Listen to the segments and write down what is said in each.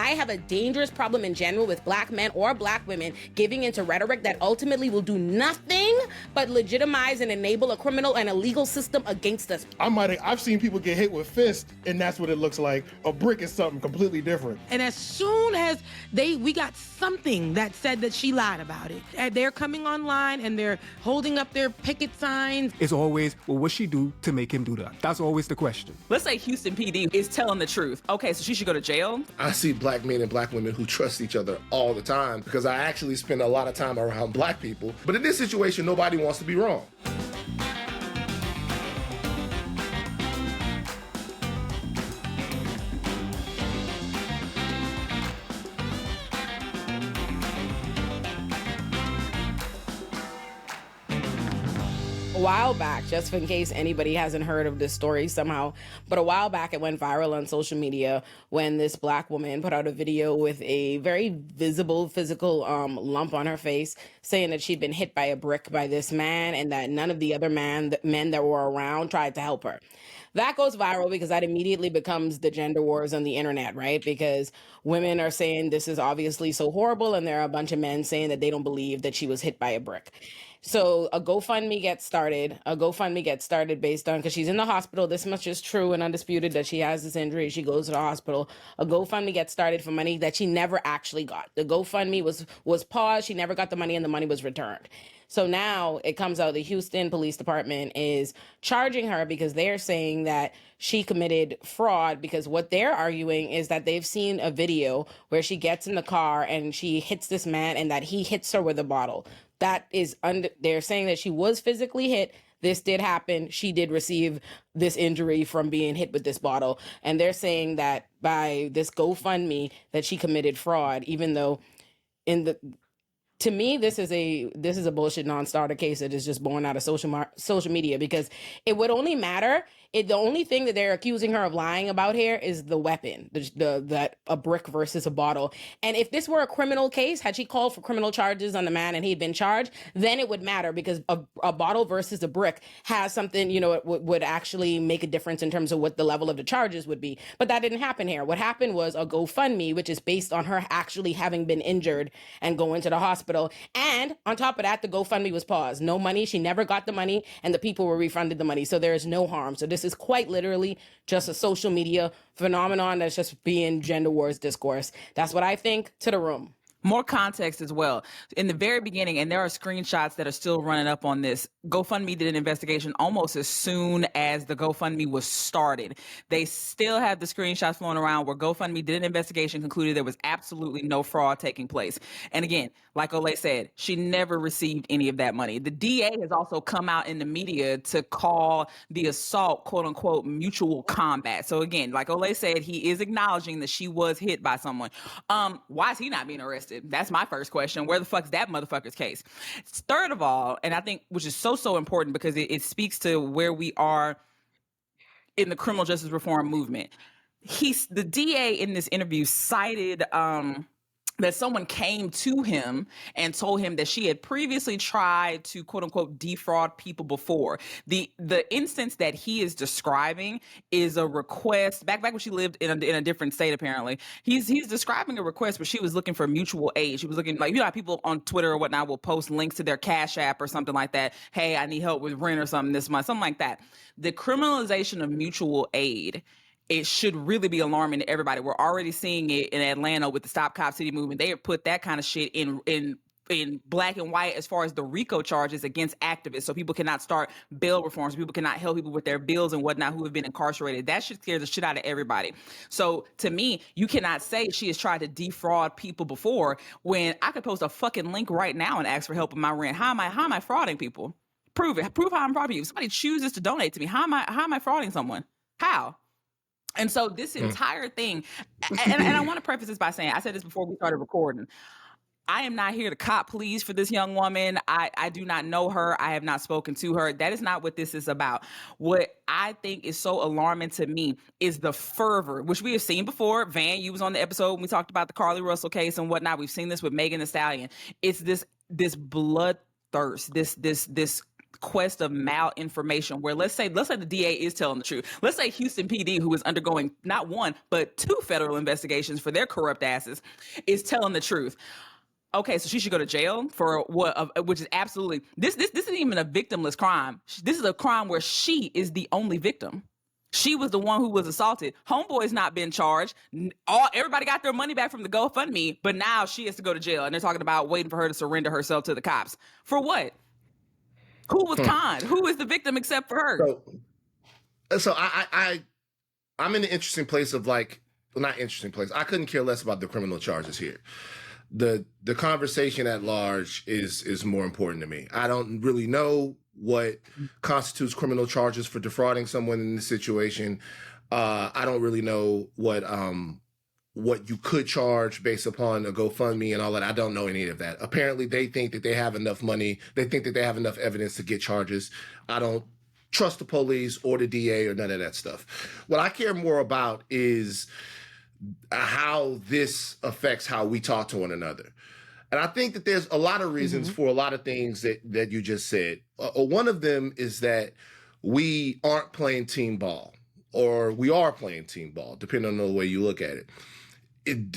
I have a dangerous problem in general with black men or black women giving into rhetoric that ultimately will do nothing but legitimize and enable a criminal and a legal system against us. I've seen people get hit with fists, and that's what it looks like. A brick is something completely different. And as soon as we got something that said that she lied about it, and they're coming online and they're holding up their picket signs. It's always, well, what'd she do to make him do that? That's always the question. Let's say Houston PD is telling the truth. Okay, so she should go to jail? I see black men and black women who trust each other all the time because I actually spend a lot of time around black people. But in this situation, nobody wants to be wrong. A while back, just in case anybody hasn't heard of this story somehow, but a while back it went viral on social media when this black woman put out a video with a very visible physical lump on her face, saying that she'd been hit by a brick by this man and that none of the other men that were around tried to help her. That goes viral because that immediately becomes the gender wars on the internet, right? Because women are saying this is obviously so horrible, and there are a bunch of men saying that they don't believe that she was hit by a brick. So a GoFundMe gets started. Based on, because she's in the hospital. This much is true and undisputed that she has this injury. She goes to the hospital. A GoFundMe gets started for money that she never actually got. The GoFundMe was paused. She never got the money, and the money was returned. So now it comes out the Houston Police Department is charging her because they're saying that she committed fraud, because what they're arguing is that they've seen a video where she gets in the car and she hits this man and that he hits her with a bottle. That is they're saying that she was physically hit. This did happen. She did receive this injury from being hit with this bottle. And they're saying that by this GoFundMe that she committed fraud, even though to me, this is a bullshit non-starter case that is just born out of social media, because it would only matter. The only thing that they're accusing her of lying about here is the weapon, that a brick versus a bottle. And if this were a criminal case, had she called for criminal charges on the man and he'd been charged, then it would matter, because a bottle versus a brick has something, it would actually make a difference in terms of what the level of the charges would be. But that didn't happen here. What happened was a GoFundMe, which is based on her actually having been injured and going to the hospital. And on top of that, the GoFundMe was paused. No money. She never got the money, and the people were refunded the money. So there is no harm. So this is quite literally just a social media phenomenon that's just being gender wars discourse. That's what I think. To the room. More context as well. In the very beginning, and there are screenshots that are still running up on this, GoFundMe did an investigation almost as soon as the GoFundMe was started. They still have the screenshots flowing around where GoFundMe did an investigation, concluded there was absolutely no fraud taking place. And again, like Olay said, she never received any of that money. The DA has also come out in the media to call the assault, quote unquote, mutual combat. So again, like Olay said, he is acknowledging that she was hit by someone. Why is he not being arrested? That's my first question. Where the fuck's that motherfucker's case? Third of all, and I think, which is so important because it speaks to where we are in the criminal justice reform movement. The DA in this interview cited that someone came to him and told him that she had previously tried to, quote unquote, defraud people before. The instance that he is describing is a request back when she lived in a different state, apparently. He's describing a request where she was looking for mutual aid. She was looking, like, how people on Twitter or whatnot will post links to their Cash App or something like that. Hey, I need help with rent or something this month, something like that. The criminalization of mutual aid, it should really be alarming to everybody. We're already seeing it in Atlanta with the Stop Cop City movement. They have put that kind of shit in black and white as far as the RICO charges against activists. So people cannot start bail reforms. People cannot help people with their bills and whatnot who have been incarcerated. That shit scares the shit out of everybody. So to me, you cannot say she has tried to defraud people before when I could post a fucking link right now and ask for help with my rent. How am I frauding people? Prove it. Prove how I'm frauding you. If somebody chooses to donate to me, how am I frauding someone? How? And so this entire thing, and I want to preface this by saying, I said this before we started recording, I am not here to cop please for this young woman. I do not know her. I have not spoken to her. That is not what this is about. What I think is so alarming to me is the fervor, which we have seen before. Van, you was on the episode when we talked about the Carly Russell case and whatnot. We've seen this with Megan Thee Stallion. It's this bloodthirst, this quest of malinformation where let's say the DA is telling the truth. Let's say Houston PD, who is undergoing not one, but 2 federal investigations for their corrupt asses, is telling the truth. Okay, so she should go to jail for what? Which is absolutely this isn't even a victimless crime. This is a crime where she is the only victim. She was the one who was assaulted. Homeboy's not been charged. Everybody got their money back from the GoFundMe, but now she has to go to jail, and they're talking about waiting for her to surrender herself to the cops. For what? Who was conned? Who is the victim except for her? So I'm in an interesting place of like, well, not interesting place. I couldn't care less about the criminal charges here. The conversation at large is more important to me. I don't really know what constitutes criminal charges for defrauding someone in this situation. I don't really know what you could charge based upon a GoFundMe and all that. I don't know any of that. Apparently, they think that they have enough money. They think that they have enough evidence to get charges. I don't trust the police or the DA or none of that stuff. What I care more about is how this affects how we talk to one another. And I think that there's a lot of reasons for a lot of things that you just said. One of them is that we aren't playing team ball, or we are playing team ball, depending on the way you look at it.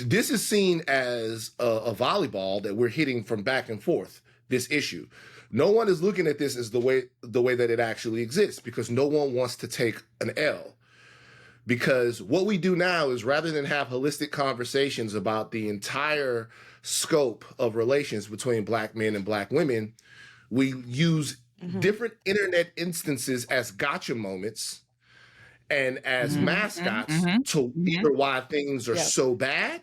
This is seen as a volleyball that we're hitting from back and forth, this issue. No one is looking at this as the way that it actually exists, because no one wants to take an L. Because what we do now is, rather than have holistic conversations about the entire scope of relations between Black men and Black women, we use different internet instances as gotcha moments and as mascots to wonder why things are so bad,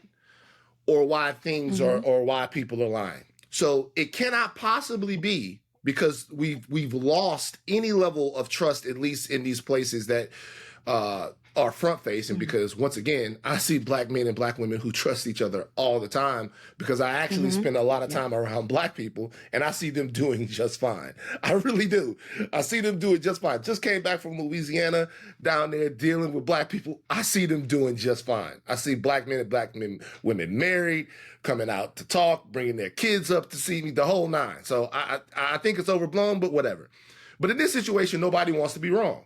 or why things are, or why people are lying. So it cannot possibly be, because we've lost any level of trust, at least in these places that are front facing, because once again, I see Black men and Black women who trust each other all the time, because I actually spend a lot of time around Black people, and I see them doing just fine. I really do. I see them doing just fine. Just came back from Louisiana, down there dealing with Black people. I see them doing just fine. I see Black men and Black women married, coming out to talk, bringing their kids up to see me, the whole nine. So I think it's overblown, but whatever. But in this situation, nobody wants to be wrong.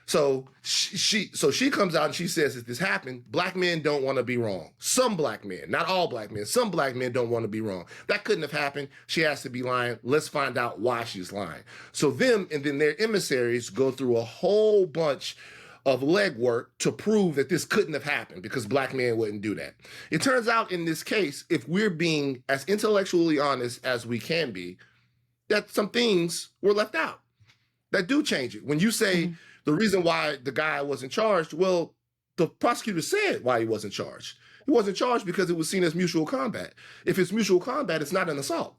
So she comes out and she says that this happened. Black men don't want to be wrong. Some Black men, not all Black men, some Black men don't want to be wrong. That couldn't have happened. She has to be lying. Let's find out why she's lying. So them and then their emissaries go through a whole bunch of legwork to prove that this couldn't have happened, because Black men wouldn't do that. It turns out in this case, if we're being as intellectually honest as we can be, that some things were left out that do change it. When you say, the reason why the guy wasn't charged, well, the prosecutor said why he wasn't charged. He wasn't charged because it was seen as mutual combat. If it's mutual combat, it's not an assault.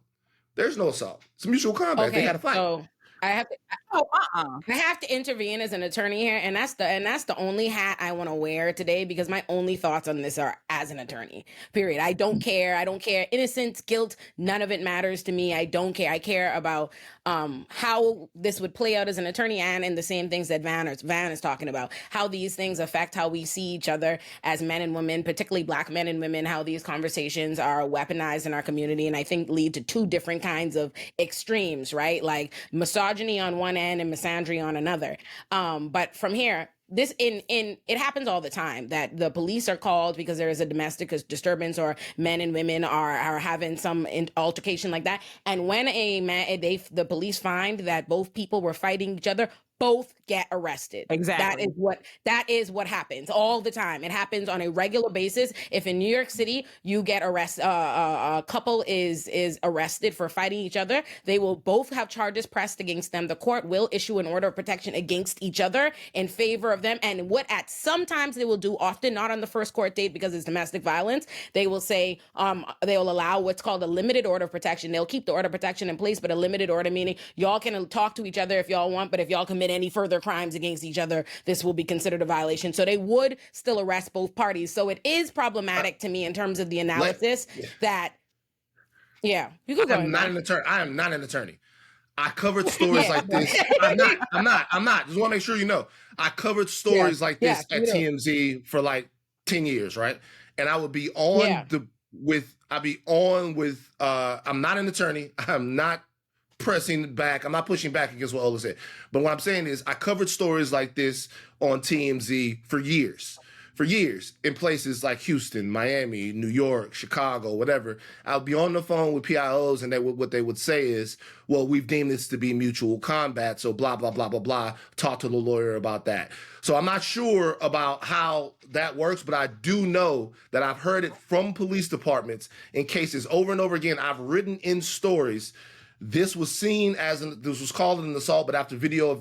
There's no assault. It's mutual combat. They had a fight. So I have to intervene as an attorney here, and that's the only hat I want to wear today, because my only thoughts on this are as an attorney. Period. I don't care. Innocence, guilt, none of it matters to me. I don't care. I care about how this would play out as an attorney, and in the same things that Van is talking about, how these things affect how we see each other as men and women, particularly Black men and women, how these conversations are weaponized in our community, and I think lead to two different kinds of extremes, right? Like misogyny on one end and misandry on another. But from here, this it happens all the time that the police are called because there is a domestic disturbance, or men and women are having some altercation like that. And when the police find that both people were fighting each other, both get arrested. Exactly. That is what happens all the time. It happens on a regular basis. If in New York City you get arrested, a couple is arrested for fighting each other, they will both have charges pressed against them. The court will issue an order of protection against each other in favor of them. And sometimes they will do, often not on the first court date because it's domestic violence, they will say they will allow what's called a limited order of protection. They'll keep the order of protection in place, but a limited order meaning y'all can talk to each other if y'all want, but if y'all commit any further crimes against each other, this will be considered a violation. So they would still arrest both parties. So it is problematic to me in terms of the analysis that, you could go. I am not an attorney. I covered stories like this. I'm not. Just want to make sure you know. I covered stories like this at TMZ for like 10 years, right? And I would be on I'm not an attorney. I'm not pressing back. I'm not pushing back against what Ola said. But what I'm saying is I covered stories like this on TMZ for years. For years in places like Houston, Miami, New York, Chicago, whatever. I'll be on the phone with PIOs and what they would say is, well, we've deemed this to be mutual combat, so blah, blah, blah, blah, blah. Talk to the lawyer about that. So I'm not sure about how that works, but I do know that I've heard it from police departments in cases over and over again. I've written in stories. This was seen as this was called an assault, but after video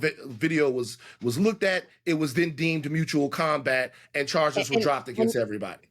was looked at, it was then deemed mutual combat, and charges were dropped against everybody.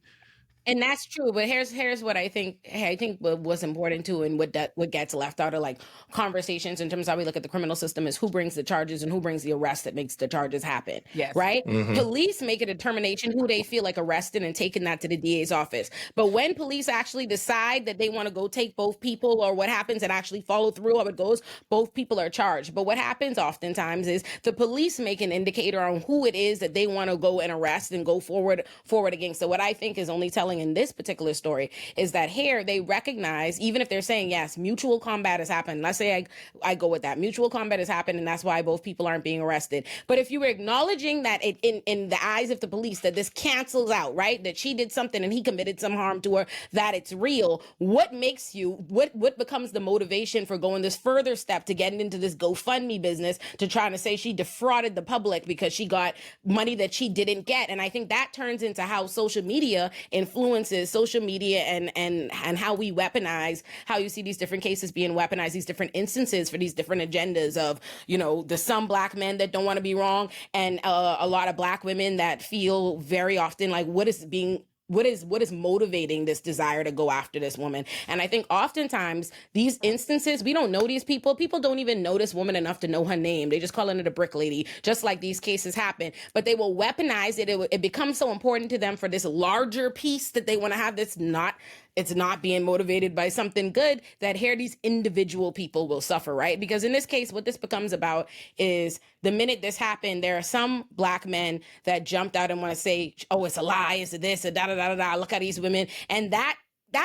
And that's true, but here's what I think. I think what was important too, and what gets left out of like conversations in terms of how we look at the criminal system is who brings the charges and who brings the arrest that makes the charges happen. Yes. Right. Police make a determination who they feel like arrested and taking that to the DA's office. But when police actually decide that they want to go take both people, or what happens and actually follow through how it goes, both people are charged. But what happens oftentimes is the police make an indicator on who it is that they want to go and arrest and go forward against. So what I think is only telling in this particular story is that here they recognize, even if they're saying, yes, mutual combat has happened. Let's say I go with that. Mutual combat has happened, and that's why both people aren't being arrested. But if you were acknowledging that in the eyes of the police, that this cancels out, right? That she did something and he committed some harm to her, that it's real. What makes you, what becomes the motivation for going this further step to getting into this GoFundMe business to trying to say she defrauded the public because she got money that she didn't get? And I think that turns into how social media influences social media and how we weaponize, how you see these different cases being weaponized, these different instances for these different agendas of, you know, the some black men that don't want to be wrong, and a lot of black women that feel very often like what is motivating this desire to go after this woman. And I think oftentimes these instances, we don't know these people. People don't even know this woman enough to know her name. They just calling it a brick lady, just like these cases happen. But they will weaponize it. It becomes so important to them for this larger piece that they want to have that's not, it's not being motivated by something good, that here these individual people will suffer, right? Because in this case, what this becomes about is the minute this happened, there are some black men that jumped out and want to say, oh, it's a lie, it's a this, a da-da-da-da-da, look at these women. And that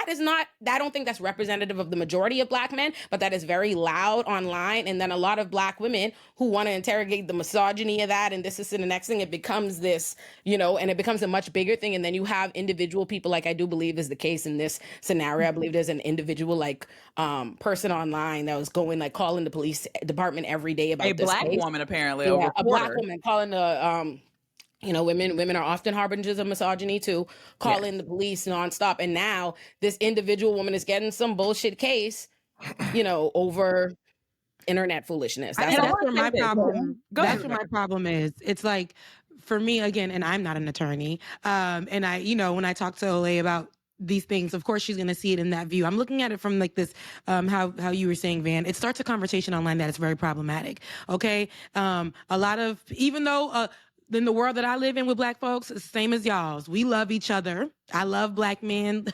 is not, I don't think that's representative of the majority of black men, but that is very loud online. And then a lot of black women who want to interrogate the misogyny of that, and this is the next thing, it becomes this, you know, and it becomes a much bigger thing. And then you have individual people, like I do believe is the case in this scenario. I believe there's an individual like person online that was going like calling the police department every day about a this black case. woman apparently, Yeah, a a black woman calling the you know, women are often harbingers of misogyny too, calling the police nonstop. And now this individual woman is getting some bullshit case, you know, over internet foolishness. That's where my problem. Go That's ahead. where my problem is. It's like, for me, again, and I'm not an attorney, and I, you know, when I talk to Olay about these things, of course she's going to see it in that view. I'm looking at it from like this, how you were saying, Van, it starts a conversation online that is very problematic. Okay. A lot of, even though, in the world that I live in with black folks, same as y'all's. We love each other. I love black men.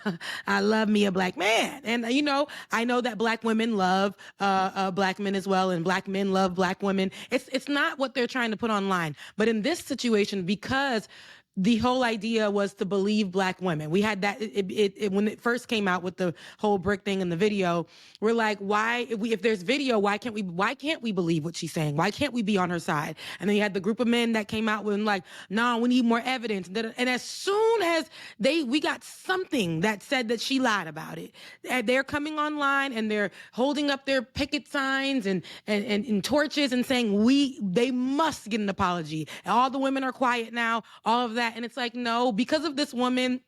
I love me a black man. And, you know, I know that black women love black men as well, and black men love black women. It's not what they're trying to put online. But in this situation, because the whole idea was to believe black women. We had that when it first came out with the whole brick thing in the video. We're like, why? If there's video, why can't we believe what she's saying? Why can't we be on her side? And then you had the group of men that came out with like, no, we need more evidence. And as soon as we got something that said that she lied about it, and they're coming online and they're holding up their picket signs and torches and saying they must get an apology. And all the women are quiet now. All of that. And it's like, no, because of this woman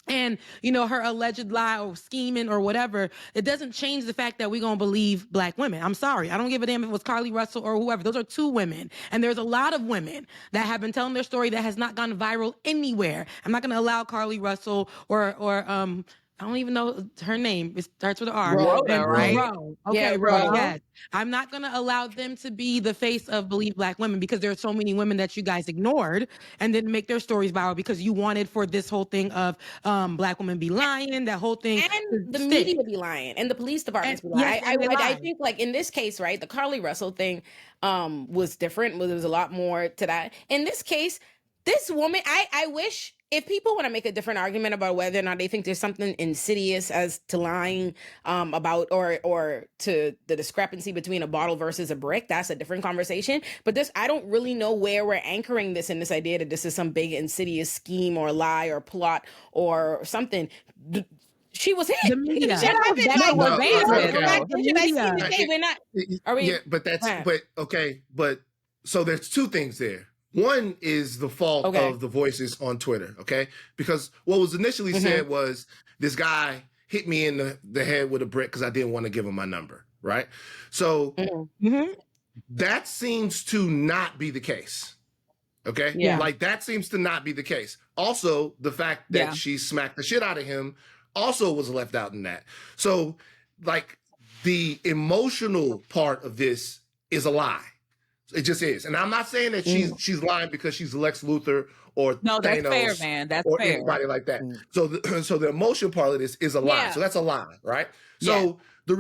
and, you know, her alleged lie or scheming or whatever, it doesn't change the fact that we're going to believe black women. I'm sorry. I don't give a damn if it was Carly Russell or whoever. Those are two women. And there's a lot of women that have been telling their story that has not gone viral anywhere. I'm not going to allow Carly Russell or I don't even know her name. It starts with an R. Rhoda, right? Ro. Okay, Yeah, Ro. Ro. Yes. I'm not going to allow them to be the face of Believe Black Women, because there are so many women that you guys ignored and didn't make their stories viral because you wanted for this whole thing of black women be lying, that whole thing. And the media be lying, and the police departments be lying. Yes, and they I lie. think, like in this case, right, the Carly Russell thing was different. There was a lot more to that. In this case, This woman, I wish, if people want to make a different argument about whether or not they think there's something insidious as to lying about or to the discrepancy between a bottle versus a brick, that's a different conversation. But this, I don't really know where we're anchoring this in, this idea that this is some big insidious scheme or lie or plot or something. She was hit. The media. Shit happened. That's Like, what okay, Vans so did, go back though. to shit I seen Yeah. today. We're not. Are we? Yeah, but that's Right. but okay, but so there's two things there. One is the fault Okay. of the voices on Twitter, okay? Because what was initially said was this guy hit me in the head with a brick because I didn't want to give him my number, right? So that seems to not be the case. Okay? Yeah. Like that seems to not be the case. Also, the fact that Yeah. she smacked the shit out of him also was left out in that. So, like, the emotional part of this is a lie. It just is. And I'm not saying that she's lying because she's Lex Luthor or No, that's Thanos fair, man. That's or fair. anybody like that. So the emotion part of this is a lie. Yeah. So that's a lie, right? So the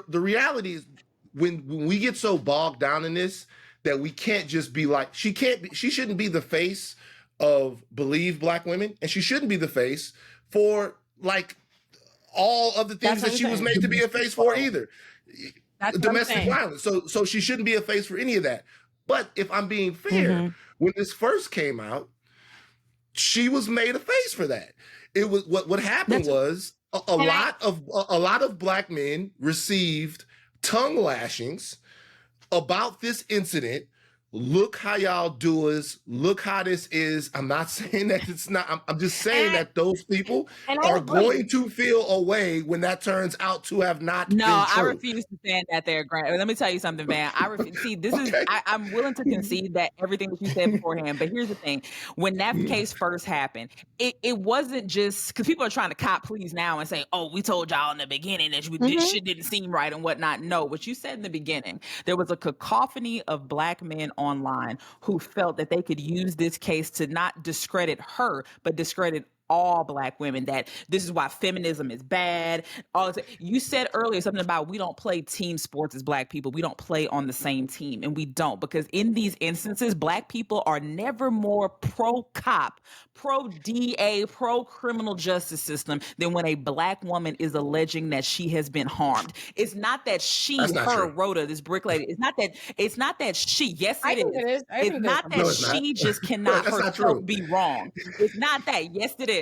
reality is when we get so bogged down in this that we can't just be like, she shouldn't be the face of Believe Black women, and she shouldn't be the face for like all of the things That's what that she I'm was saying. made to be a face for either. That's what I'm Domestic saying. violence. So she shouldn't be a face for any of that. But if I'm being fair, when this first came out, she was made a face for that. It was what happened was a lot of Black men received tongue lashings about this incident. Look how y'all do us. Look how this is. I'm not saying that it's not. I'm just saying that those people are going to feel a way when that turns out to have not been No, true. I refuse to stand that there, Grant. Let me tell you something, Van. I refuse. See, this is. I'm willing to concede that everything that you said beforehand, but here's the thing: when that case first happened, it wasn't just because people are trying to cop please now and say, "Oh, we told y'all in the beginning that this shit didn't seem right and whatnot." No, what you said in the beginning, there was a cacophony of Black men online who felt that they could use this case to not discredit her, but discredit all Black women, that this is why feminism is bad. All this. You said earlier something about we don't play team sports as Black people. We don't play on the same team, and we don't, because in these instances, Black people are never more pro-cop, pro-DA, pro-criminal justice system than when a Black woman is alleging that she has been harmed. It's not that Rhoda, this brick lady, it's not that she, yes I it think is. it is. I It's think not that's that No, it's she not. just cannot That's not herself true. be wrong. It's not that. Yes, it is.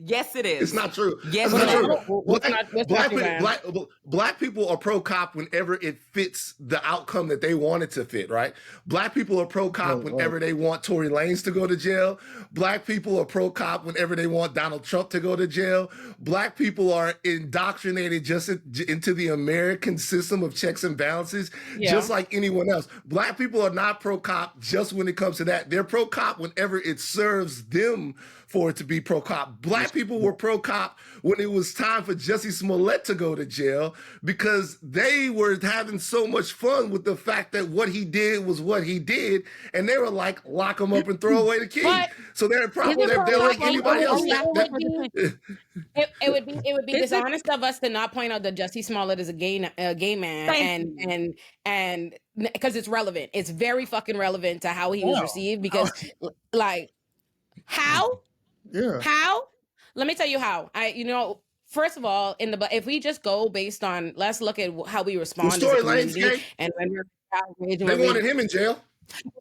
Yes, it is. It's not true. Yes, It's it not is. true. Black people are pro-cop whenever it fits the outcome that they want it to fit, right? Black people are pro-cop whenever they want Tory Lanez to go to jail. Black people are pro-cop whenever they want Donald Trump to go to jail. Black people are indoctrinated just into the American system of checks and balances, just like anyone else. Black people are not pro-cop just when it comes to that. They're pro-cop whenever it serves them for it to be pro-cop. Black people were pro-cop when it was time for Jussie Smollett to go to jail because they were having so much fun with the fact that what he did was what he did, and they were like, lock him up and throw away the key. So they're probably they're like anybody else. It would be dishonest of us to not point out that Jussie Smollett is a gay man, and because it's relevant. It's very fucking relevant to how he was received, because like how. Yeah. How? Let me tell you how. First of all, if we just go based on, let's look at how we respond as a community, and they wanted him in jail.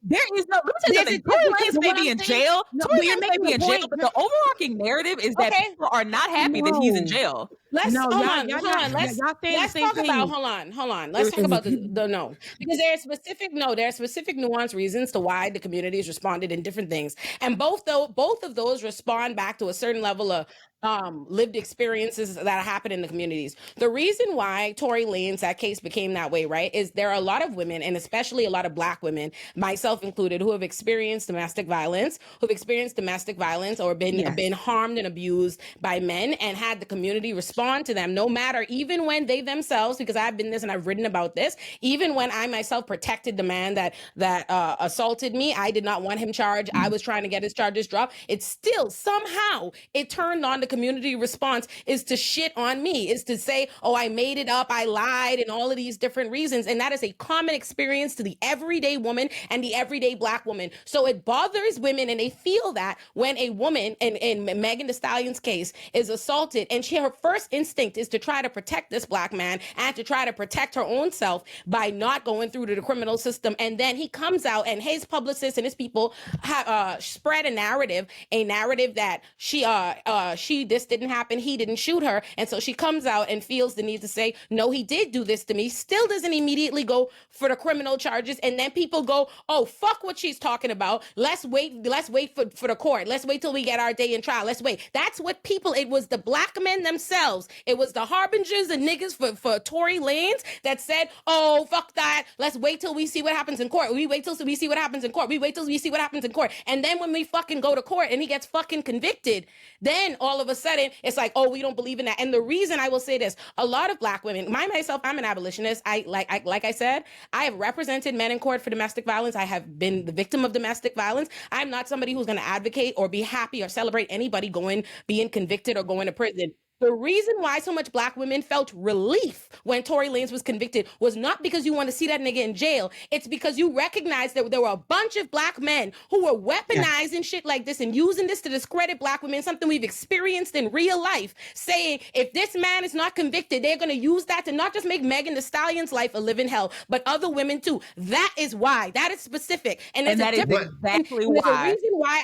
There is no. Let me tell you something. Tory Lanez may be in jail. Tory Lanez may be in jail, but the overarching narrative is that people are not happy that he's in jail. Let's No, hold y'all- on. y'all- Hold on. y'all- Let's y'all saying the let's same talk thing. about. Hold on. Let's talk about the no, because there are specific nuanced reasons to why the communities responded in different things, and both of those respond back to a certain level of lived experiences that happen in the communities. The reason why Tory Lanez, that case became that way, right, is there are a lot of women, and especially a lot of Black women, myself included, who have experienced domestic violence, or been harmed and abused by men, and had the community respond to them, no matter, even when they themselves, because I've been this and I've written about this, even when I myself protected the man that assaulted me, I did not want him charged. I was trying to get his charges dropped. It's still somehow it turned on the community response is to shit on me, is to say, oh, I made it up, I lied, and all of these different reasons. And that is a common experience to the everyday woman and the everyday Black woman. So it bothers women, and they feel that when a woman, in Megan Thee Stallion's case, is assaulted, and her first instinct is to try to protect this Black man and to try to protect her own self by not going through the criminal system. And then he comes out, and his publicists and his people have spread a narrative that this didn't happen, he didn't shoot her. And so she comes out and feels the need to say, no, he did do this to me, still doesn't immediately go for the criminal charges. And then people go, oh, fuck what she's talking about. Let's wait for the court. Let's wait till we get our day in trial. Let's wait. That's what people, it was the Black men themselves. It was the harbingers and niggas for Tory Lanez that said, oh, fuck that. Let's wait till we see what happens in court. We wait till we see what happens in court. We wait till we see what happens in court. And then when we fucking go to court and he gets fucking convicted, then all of a sudden it's like, oh, we don't believe in that. And the reason I will say this, a lot of Black women, myself, I'm an abolitionist. Like I said, I have represented men in court for domestic violence. I have been the victim of domestic violence. I'm not somebody who's going to advocate or be happy or celebrate anybody being convicted or going to prison. The reason why so much Black women felt relief when Tory Lanez was convicted was not because you want to see that nigga in jail. It's because you recognize that there were a bunch of Black men who were weaponizing shit like this and using this to discredit Black women, something we've experienced in real life, saying if this man is not convicted, they're going to use that to not just make Megan Thee Stallion's life a living hell, but other women too. That is why. That is specific. And that is exactly why. There's a reason why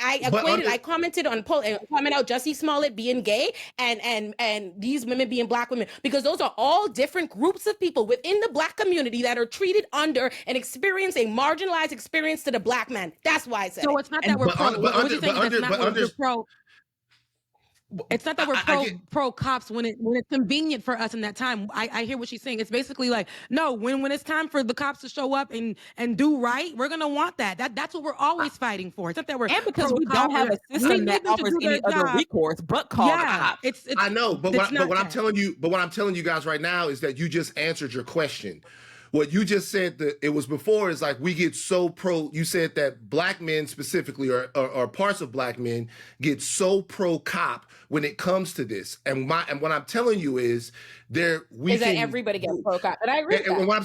I commented on comment out Jussie Smollett being gay and these women being Black women, because those are all different groups of people within the Black community that are treated under and experience a marginalized experience to the Black man. That's why I said so. It's not that we're pro. It's not that we're pro cops when it's convenient for us in that time. I hear what she's saying. It's basically like, no, when it's time for the cops to show up and do right, we're gonna want that. That's what we're always fighting for. It's not that we're because we don't have a system that offers any other recourse but call the cops. I know, but what I'm telling you guys right now is that you just answered your question. What you just said, that it was before, is like we get so pro. You said that Black men specifically, or parts of Black men, get so pro cop when it comes to this. And what I'm telling you is that everybody gets pro cop. And I agree. And what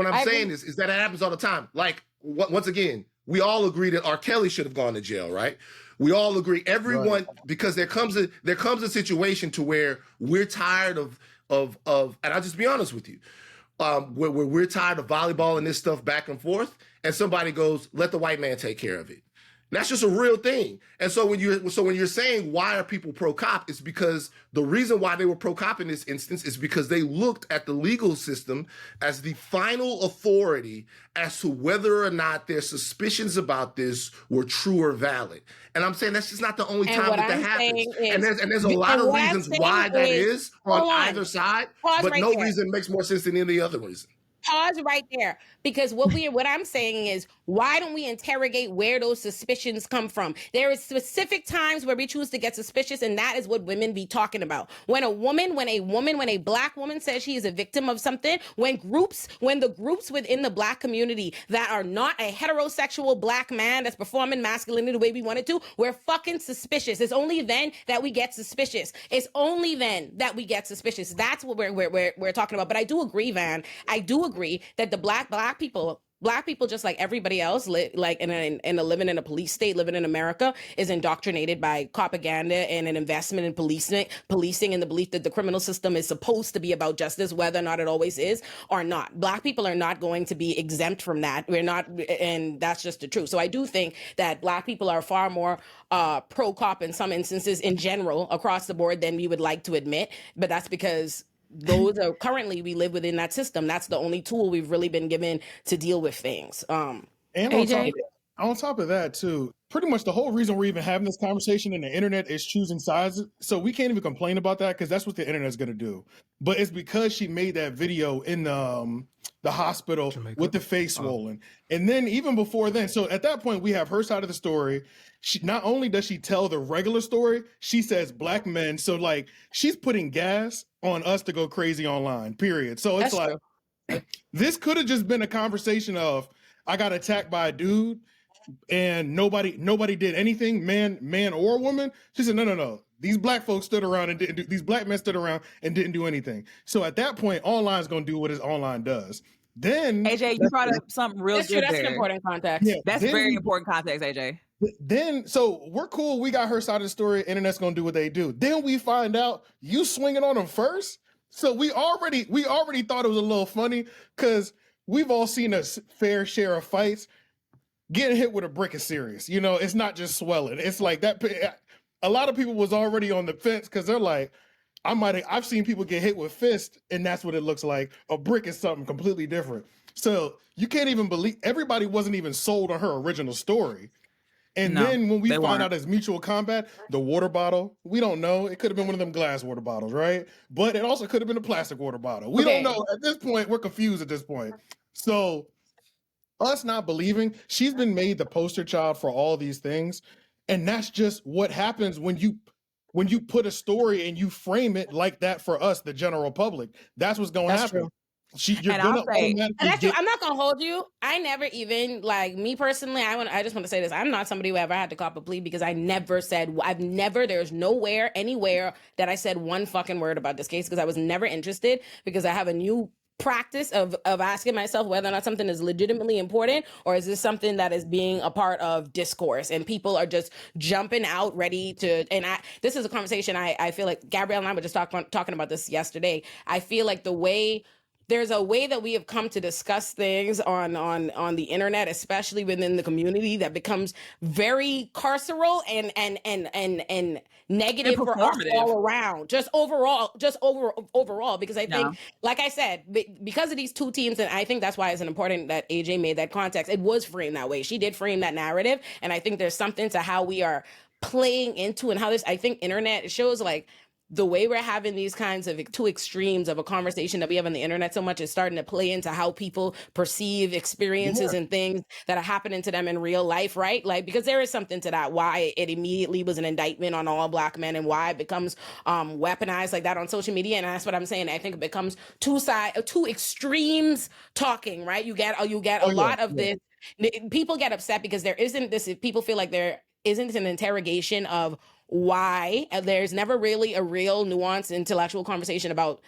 I'm saying is that it happens all the time. Like once again, we all agree that R. Kelly should have gone to jail, right? We all agree. Everyone, because there comes a situation to where we're tired of, and I'll just be honest with you. Where we're tired of volleyball and this stuff back and forth, and somebody goes, let the white man take care of it. And that's just a real thing. And so when you're saying why are people pro cop, it's because the reason why they were pro cop in this instance is because they looked at the legal system as the final authority as to whether or not their suspicions about this were true or valid. And I'm saying that's just not the only time that happens. And there's a lot of reasons why that is on either side, but no reason makes more sense than any other reason. Pause right there, because what I'm saying is, why don't we interrogate where those suspicions come from? There is specific times where we choose to get suspicious, and that is what women be talking about. When a Black woman says she is a victim of something, when the groups within the Black community that are not a heterosexual Black man that's performing masculinity the way we want it to, we're fucking suspicious. It's only then that we get suspicious. It's only then that we get suspicious. That's what we're talking about. But I do agree, Van. I do agree that the black people, just like everybody else, living in a police state, living in America, is indoctrinated by propaganda and an investment in policing and the belief that the criminal system is supposed to be about justice, whether or not it always is or not. Black people are not going to be exempt from that. We're not, and that's just the truth. So I do think that Black people are far more pro-cop in some instances in general across the board than we would like to admit, but that's because currently we live within that system. That's the only tool we've really been given to deal with things. And on top of that too, pretty much the whole reason we're even having this conversation in the internet is choosing sides. So we can't even complain about that because that's what the internet is going to do. But it's because she made that video in the hospital with the face swollen. And then even before then, so at that point we have her side of the story. She not only does she tell the regular story, she says Black men. So like she's putting gas on us to go crazy online, period. So it's this could have just been a conversation of, I got attacked by a dude and nobody did anything, man or woman. She said, no. These black folks stood around and didn't do. These black men stood around and didn't do anything. So at that point, online is going to do what his online does. Then AJ, you brought up something real That's good true. That's there. an important context. Yeah, That's then very we- important context, AJ. Then, so we're cool. We got her side of the story. Internet's gonna do what they do. Then we find out you swinging on them first. So we already thought it was a little funny because we've all seen a fair share of fights. Getting hit with a brick is serious. You know, it's not just swelling. It's like that. A lot of people was already on the fence because they're like, I've seen people get hit with fists, and that's what it looks like. A brick is something completely different. So you can't even believe everybody wasn't even sold on her original story. And then when we find out it's mutual combat, the water bottle, we don't know. It could have been one of them glass water bottles, right? But it also could have been a plastic water bottle. We don't know. At this point, we're confused at this point. So us not believing, she's been made the poster child for all these things. And that's just what happens when you put a story and you frame it like that for us, the general public. That's what's going to happen. True. You're gonna And that's true. I'm not gonna hold you. I never even, like, me personally, I just want to say this. I'm not somebody who ever had to cop a plea because there's nowhere, anywhere that I said one fucking word about this case because I was never interested, because I have a new practice of asking myself whether or not something is legitimately important, or is this something that is being a part of discourse and people are just jumping out ready to, and this is a conversation I feel like Gabrielle and I were just talking about this yesterday. I feel like there's a way that we have come to discuss things on the internet, especially within the community, that becomes very carceral and negative for us all around. Just overall, because I think, like I said, because of these two teams, and I think that's why it's important that AJ made that context. It was framed that way. She did frame that narrative, and I think there's something to how we are playing into and how this. I think internet shows like. The way we're having these kinds of two extremes of a conversation that we have on the internet so much is starting to play into how people perceive experiences and things that are happening to them in real life, right? Like, because there is something to that, why it immediately was an indictment on all black men and why it becomes weaponized like that on social media. And that's what I'm saying. I think it becomes two extremes talking, right? You get a lot of this. People get upset because there isn't this, people feel like there isn't an interrogation of why. There's never really a real nuanced intellectual conversation about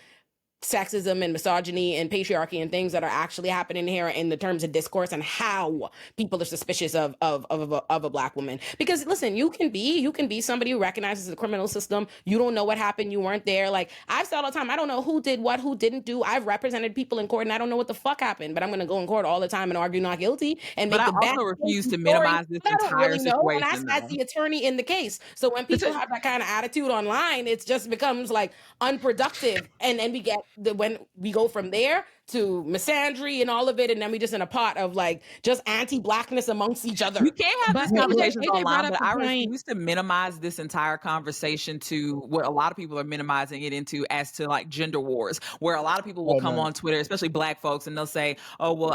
sexism and misogyny and patriarchy and things that are actually happening here in the terms of discourse and how people are suspicious of a black woman. Because listen, you can be somebody who recognizes the criminal system. You don't know what happened. You weren't there. Like I've said all the time, I don't know who did what, who didn't do. I've represented people in court and I don't know what the fuck happened, but I'm going to go in court all the time and argue not guilty and make the best. I also refuse to minimize this entire situation. And as the attorney in the case. So when people have that kind of attitude online, it just becomes like unproductive. And then we get when we go from there to misandry and all of it, and then we just in a pot of like just anti-blackness amongst each other. You can't have these conversations online, but I refuse to minimize this entire conversation to what a lot of people are minimizing it into as to like gender wars, where a lot of people will come on Twitter, especially black folks, and they'll say, "Oh, well,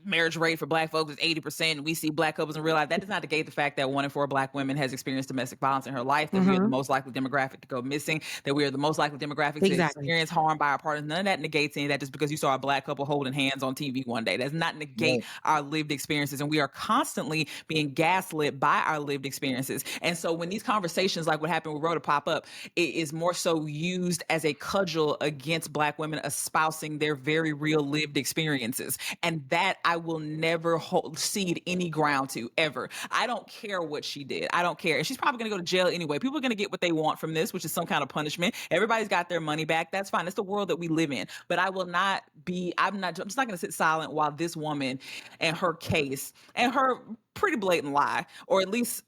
marriage rate for black folks is 80%. And we see black couples in real life." That does not negate the fact that 1 in 4 black women has experienced domestic violence in her life, that we are the most likely demographic to go missing, that we are the most likely demographic to experience harm by our partners. None of that negates any of that just because you saw a black couple holding hands on TV one day. That does not negate our lived experiences. And we are constantly being gaslit by our lived experiences. And so when these conversations like what happened with Rhoda pop up, it is more so used as a cudgel against black women espousing their very real lived experiences. And that I will never cede any ground to, ever. I don't care what she did. I don't care. And she's probably going to go to jail anyway. People are going to get what they want from this, which is some kind of punishment. Everybody's got their money back. That's fine. It's the world that we live in. But I'm just not going to sit silent while this woman and her case and her pretty blatant lie, or at least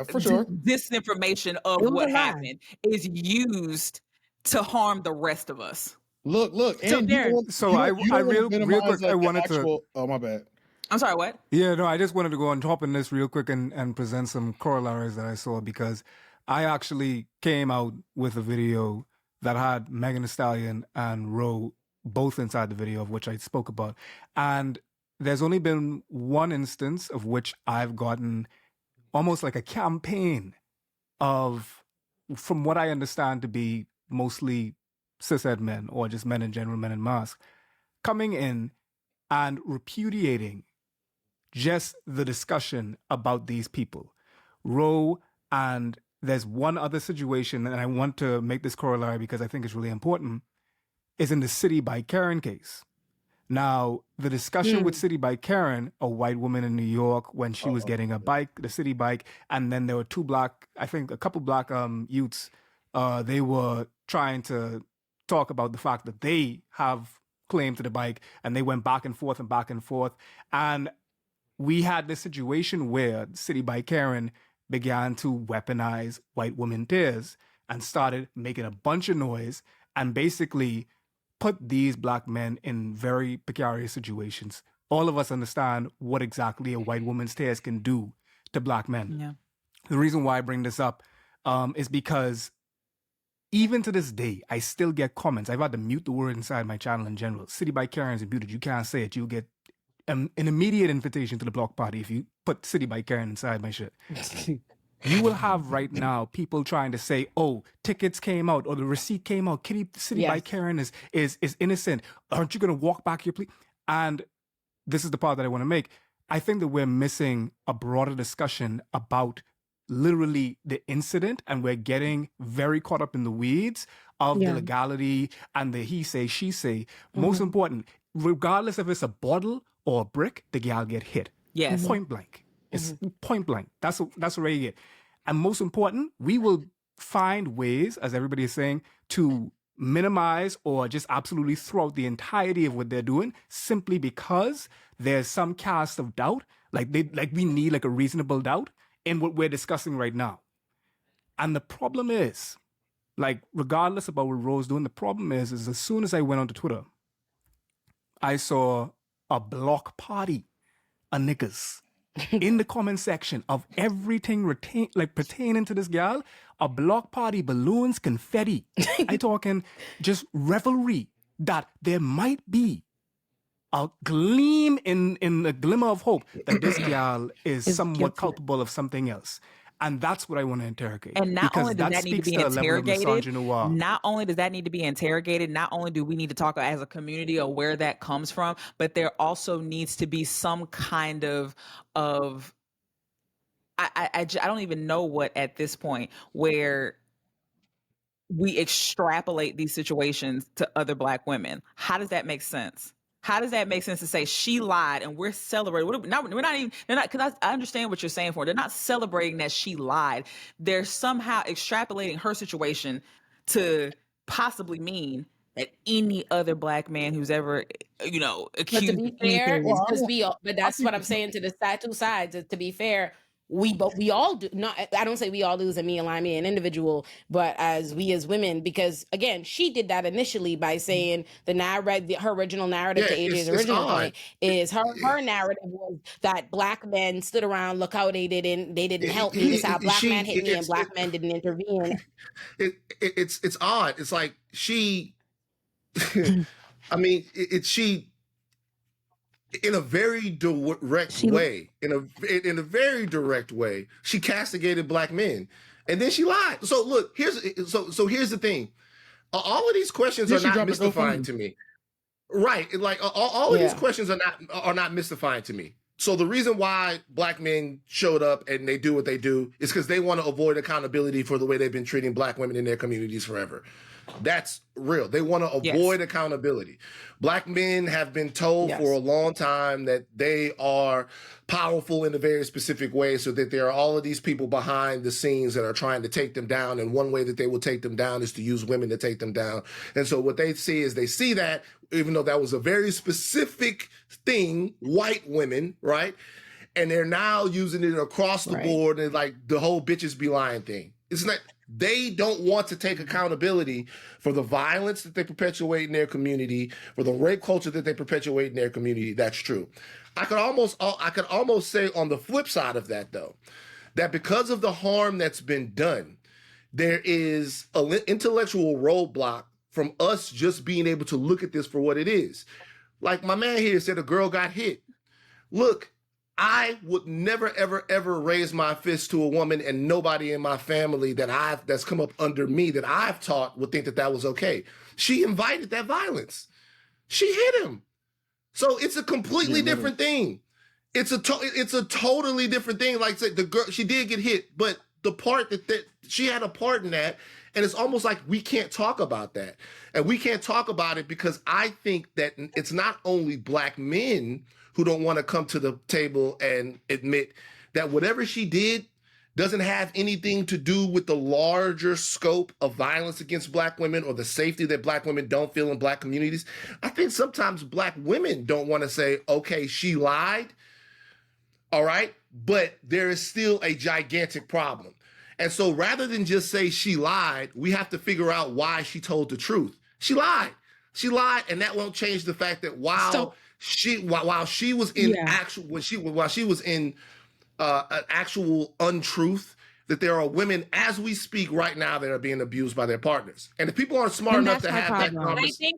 for sure, disinformation of what happened is used to harm the rest of us. Look. And real quick, I wanted to. Oh, my bad. I'm sorry, what? Yeah, no, I just wanted to go on top of this real quick and present some corollaries that I saw, because I actually came out with a video that had Megan Thee Stallion and Ro both inside the video, of which I spoke about. And there's only been one instance of which I've gotten almost like a campaign of, from what I understand to be mostly cishet men, or just men in general, men in masks, coming in and repudiating just the discussion about these people. Ro and there's one other situation, and I want to make this corollary because I think it's really important, is in the City by Karen case. Now, the discussion with City by Karen, a white woman in New York, when she was getting a bike, the city bike, and then there were a couple black youths, they were trying to talk about the fact that they have claim to the bike, and they went back and forth and back and forth. And we had this situation where City by Karen began to weaponize white women tears and started making a bunch of noise and basically put these black men in very precarious situations. All of us understand what exactly a white woman's tears can do to black men. Yeah. The reason why I bring this up is because even to this day, I still get comments. I've had to mute the word inside my channel in general. City by Karen is muted. You can't say it. You'll get an immediate invitation to the block party if you put City by Karen inside my shit. You will have right now people trying to say, oh, tickets came out or the receipt came out. City by Karen is innocent. Aren't you going to walk back your plea? And this is the part that I want to make. I think that we're missing a broader discussion about literally the incident, and we're getting very caught up in the weeds of the legality and the he say, she say. Most important, regardless if it's a bottle or a brick, the gal get hit. Yes. Point blank. It's point blank. That's what you get. And most important, we will find ways, as everybody is saying, to minimize or just absolutely throw out the entirety of what they're doing simply because there's some cast of doubt, like we need like a reasonable doubt in what we're discussing right now. And the problem is, like, regardless about what Rose doing, the problem is as soon as I went onto Twitter, I saw a block party of niggas in the comment section of everything pertaining to this gal, a block party, balloons, confetti. I talking just revelry that there might be a gleam in the glimmer of hope that this gal is somewhat culpable of something else. And that's what I want to interrogate. And not only does that need to be interrogated, not only does that need to be interrogated, not only do we need to talk as a community of where that comes from, but there also needs to be some kind of I don't even know what at this point where we extrapolate these situations to other black women. How does that make sense? How does that make sense to say she lied and we're celebrating? We're not even, because I understand what you're saying for. They're not celebrating that she lied. They're somehow extrapolating her situation to possibly mean that any other black man who's ever, accused. But to be fair, but that's what I'm saying to the two sides. Is to be fair, we all do not. I don't say we all do as a me and me an individual, but as we as women, because again, she did that initially by saying her original narrative to AJ's original point is her narrative was that black men stood around, look how they didn't help me. This how black men hit me and black men didn't intervene. It's odd. It's like she. I mean, she. In a very direct way, in a very direct way, she castigated black men, and then she lied. So look, here's the thing: all of these questions are not mystifying to me, right? Like all of these questions are not mystifying to me. So the reason why black men showed up and they do what they do is because they want to avoid accountability for the way they've been treating black women in their communities forever. That's real. They want to avoid accountability. Black men have been told for a long time that they are powerful in a very specific way, so that there are all of these people behind the scenes that are trying to take them down. And one way that they will take them down is to use women to take them down. And so what they see is they see that, even though that was a very specific thing, white women, right? And they're now using it across the board, and like the whole bitches be lying thing. It's not. They don't want to take accountability for the violence that they perpetuate in their community, for the rape culture that they perpetuate in their community. That's true. I could almost say on the flip side of that, though, that because of the harm that's been done, there is an intellectual roadblock from us just being able to look at this for what it is. Like my man here said, a girl got hit. Look, I would never, ever, ever raise my fist to a woman, and nobody in my family that's come up under me that I've taught would think that was okay. She invited that violence. She hit him. So it's a completely different thing. It's a totally different thing. Like I said, the girl, she did get hit, but the part that she had a part in that. And it's almost like we can't talk about that. And we can't talk about it because I think that it's not only Black men who don't want to come to the table and admit that whatever she did doesn't have anything to do with the larger scope of violence against Black women or the safety that Black women don't feel in Black communities. I think sometimes Black women don't want to say, okay, she lied, all right, but there is still a gigantic problem. And so rather than just say she lied, we have to figure out why she told the truth. She lied. She lied, and that won't change the fact that while she was in an actual untruth, that there are women as we speak right now that are being abused by their partners. And if people aren't smart enough to have that conversation,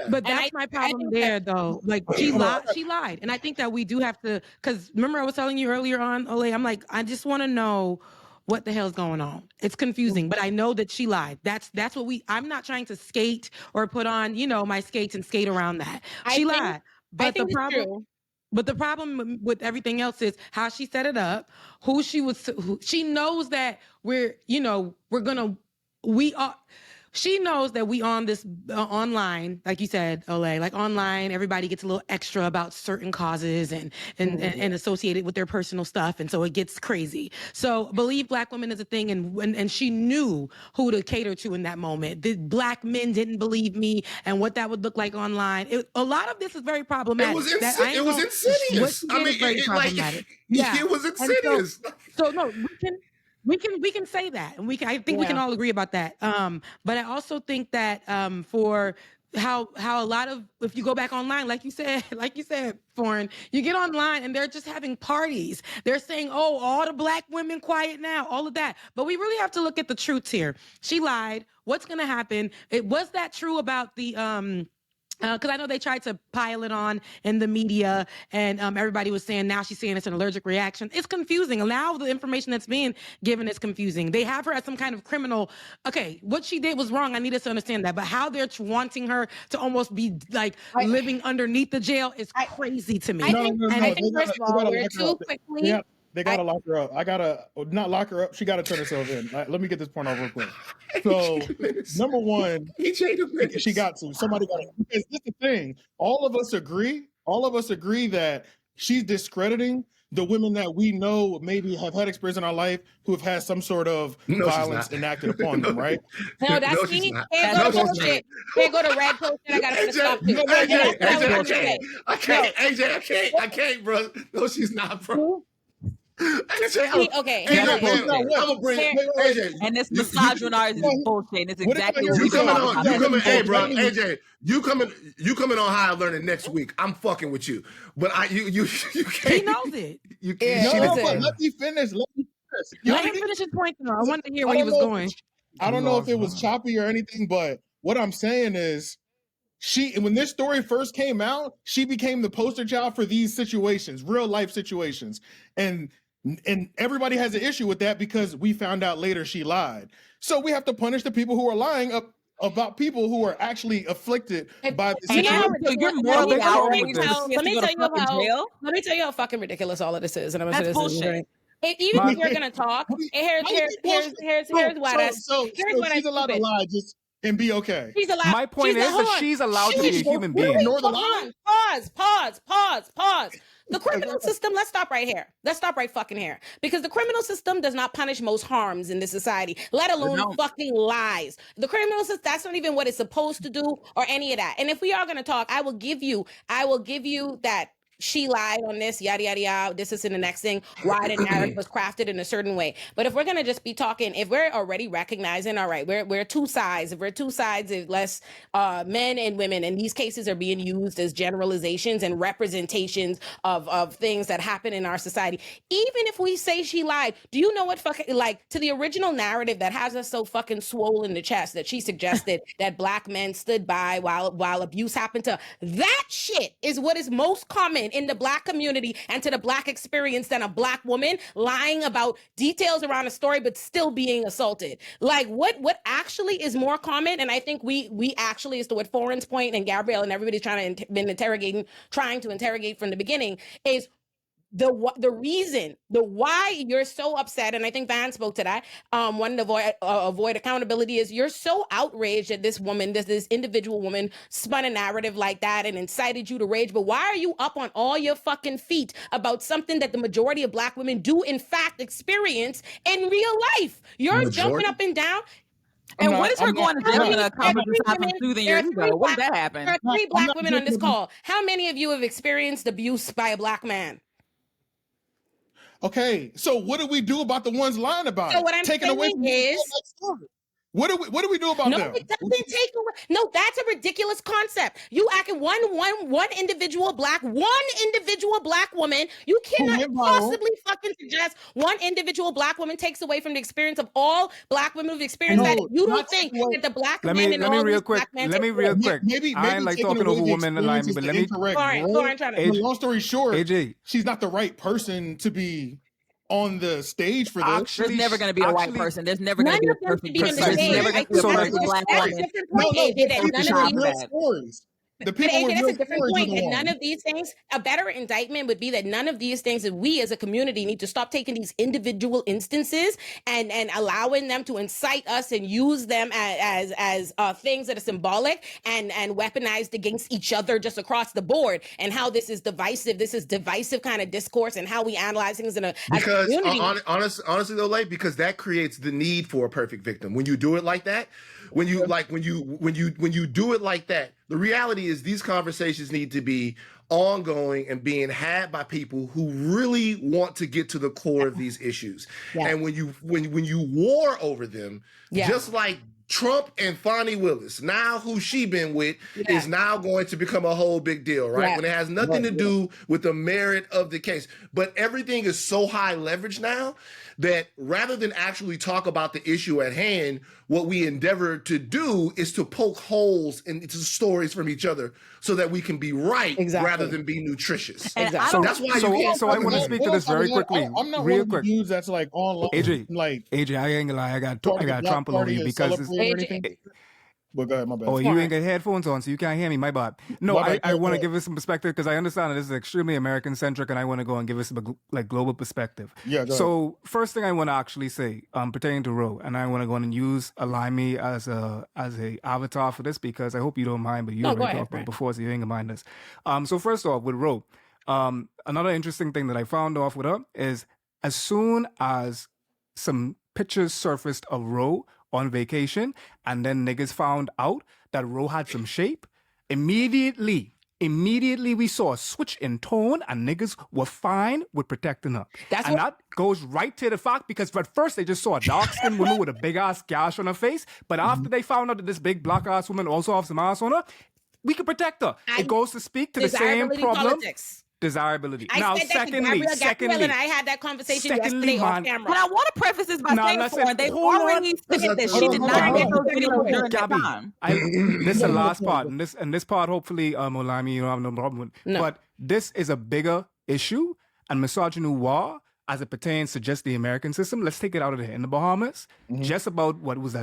but that's my problem there, though. Like she lied, and I think that we do have to. Because remember, I was telling you earlier on, Olay, I'm like, I just want to know what the hell's going on. It's confusing, but I know that she lied. That's what I'm not trying to skate or put on, my skates and skate around that. She lied. But the problem with everything else is how she set it up, she knows that she knows that we on this online, like you said, Olay, like online, everybody gets a little extra about certain causes and associated with their personal stuff. And so it gets crazy. So believe Black women is a thing. And she knew who to cater to in that moment. The Black men didn't believe me and what that would look like online. A lot of this is very problematic. It was insidious. I mean, it was insidious. So no, we can say that, and I think we can all agree about that. But I also think that for how a lot of, if you go back online, like you said, Foreign, you get online and they're just having parties. They're saying, oh, all the Black women quiet now, all of that. But we really have to look at the truth here. She lied. What's going to happen? Was that true about the because I know they tried to pile it on in the media, and everybody was saying now she's saying it's an allergic reaction. It's confusing. And now the information that's being given is confusing. They have her as some kind of criminal. Okay, what she did was wrong. I need us to understand that. But how they're wanting her to almost be like living underneath the jail is crazy to me. I think first of all, we're too quickly. Yeah. They gotta lock her up. I gotta not lock her up. She gotta turn herself in. Let me get this point off real quick. So, number one, she got to. Somebody got to. Because this is the thing. All of us agree that she's discrediting the women that we know maybe have had experience in our life who have had some sort of violence enacted upon them, right? No, that's me. Can't go to red post. I gotta put a stop to. AJ, I can't, bro. No, she's not, bro. Okay. I'm gonna bring AJ. And this misogyny is bullshit. It's exactly what you coming on High Learning next week. I'm fucking with you, but you can't. He knows it. You can't. But let me finish. Let him finish his point. Though. I wanted to hear where he was going. I don't know if it was choppy or anything, but what I'm saying is, when this story first came out, she became the poster child for these situations, real life situations, and everybody has an issue with that because we found out later she lied. So we have to punish the people who are lying about people who are actually afflicted by the situation. Let me tell you how fucking ridiculous all of this is, and I'm gonna say this bullshit. Even if we're gonna talk, here's why that's she's allowed to lie and be okay. My point is that she's allowed to be a human being. Pause. The criminal system, let's stop right here. Let's stop right fucking here. Because the criminal system does not punish most harms in this society, let alone fucking lies. The criminal system, that's not even what it's supposed to do or any of that. And if we are going to talk, I will give you that she lied on this, yada, yada, yada. This is in the next thing, why the narrative was crafted in a certain way. But if we're going to just be talking, if we're already recognizing, all right, we're two sides. If we're two sides, if less men and women, and these cases are being used as generalizations and representations of things that happen in our society. Even if we say she lied, do you know what fucking, like, to the original narrative that has us so fucking swollen in the chest that she suggested that Black men stood by while abuse happened to, that shit is what is most common in the Black community and to the Black experience than a Black woman lying about details around a story but still being assaulted. Like what actually is more common, and I think we actually, as to what Foreign's point and Gabrielle and everybody's trying to interrogate from the beginning, is the reason, the why you're so upset, and I think Van spoke to that, wanting to avoid accountability, is you're so outraged that this woman, this individual woman spun a narrative like that and incited you to rage. But why are you up on all your fucking feet about something that the majority of Black women do in fact experience in real life? You're jumping up and down. And what is her going to jail to accomplish besides from soothing your ego? What did that happen? There are 3 Black women on this call. How many of you have experienced abuse by a Black man? Okay, so what do we do about the ones lying about it? So what I'm Taking saying away is, what do we do about them? No, it doesn't take away. No, that's a ridiculous concept. You acting one individual black woman. You cannot possibly fucking suggest one individual Black woman takes away from the experience of all Black women who've experienced that. You don't think that the Black men and all these Black men. Let me real quick. Maybe I ain't like talking over women in line, but let me. Long story short, AJ, she's not the right person to be on the stage for this. Actually, there's never going to be a white person. There's never going to be a perfect person. There's never going to be a perfect Black woman. The people that's a different point. And none of these things, a better indictment would be that none of these things that we as a community need to stop taking these individual instances and allowing them to incite us and use them as things that are symbolic and weaponized against each other just across the board, and how this is divisive. This is divisive kind of discourse and how we analyze things in a community. Honestly though, like, because that creates the need for a perfect victim. When you do it like that, when you do it like that, the reality is these conversations need to be ongoing and being had by people who really want to get to the core of these issues. Yeah. And when you war over them, just like Trump and Fonnie Willis, now who she been with, is now going to become a whole big deal, right? Yeah. When it has nothing to do with the merit of the case. But everything is so high leverage now that rather than actually talk about the issue at hand, what we endeavor to do is to poke holes into stories from each other so that we can be right rather than be nutritious. Exactly. So that's why so I want to speak to this very quickly. I'm not real one quick. Of the dudes that's like online. AJ, I ain't gonna lie. I got trampled over you because But go ahead, my bad. Oh, you ain't got headphones on, so you can't hear me. My bad. No, I want to give us some perspective because I understand that this is extremely American-centric, and I want to go and give us a global perspective. Yeah, so first thing I want to actually say, pertaining to Roe, and I want to go and use Alimi as a avatar for this because I hope you don't mind, but you already talked about it before, so you ain't gonna mind this. So first off, with Roe, another interesting thing that I found off with her is as soon as some pictures surfaced of Roe on vacation, and then niggas found out that Roe had some shape, immediately we saw a switch in tone, and niggas were fine with protecting her. That goes right to the fact, because at first they just saw a dark-skinned woman with a big-ass gash on her face, but after they found out that this big black-ass woman also has some ass on her, we could protect her. It goes to speak to the same problem. Desirability. Now, secondly, Gabrielle and I had that conversation yesterday off camera. But I want to preface this by saying they already said that she did not get those videos during that time. This is the last part, and this part, hopefully, Olami, you don't have no problem with. No. But this is a bigger issue, and misogynoir, as it pertains to just the American system. Let's take it out of there. In the Bahamas, just about,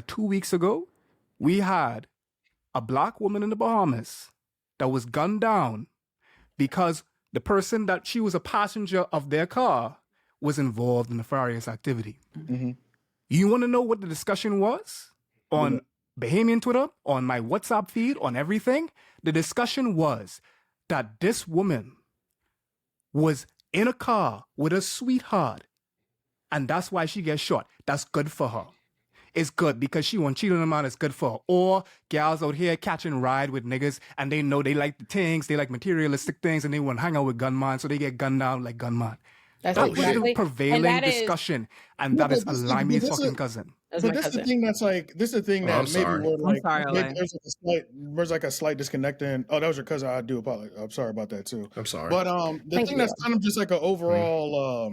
2 weeks ago, we had a black woman in the Bahamas that was gunned down because the person that she was a passenger of their car was involved in nefarious activity. You want to know what the discussion was? On Bahamian Twitter, on my WhatsApp feed, on everything? The discussion was that this woman was in a car with a sweetheart, and that's why she gets shot. That's good for her. It's good because she won't cheat on a man. It's good for her. Or gals out here catching ride with niggas and they know they like the things, they like materialistic things, and they want to hang out with gunman, so they get gunned down like gunman. That was the prevailing discussion, and that is Alimi's fucking cousin. But this is the thing that's like, this is the thing that there's like a slight disconnect in. Oh, that was your cousin. I do apologize. I'm sorry about that too. I'm sorry. But the thing that's kind of just like an overall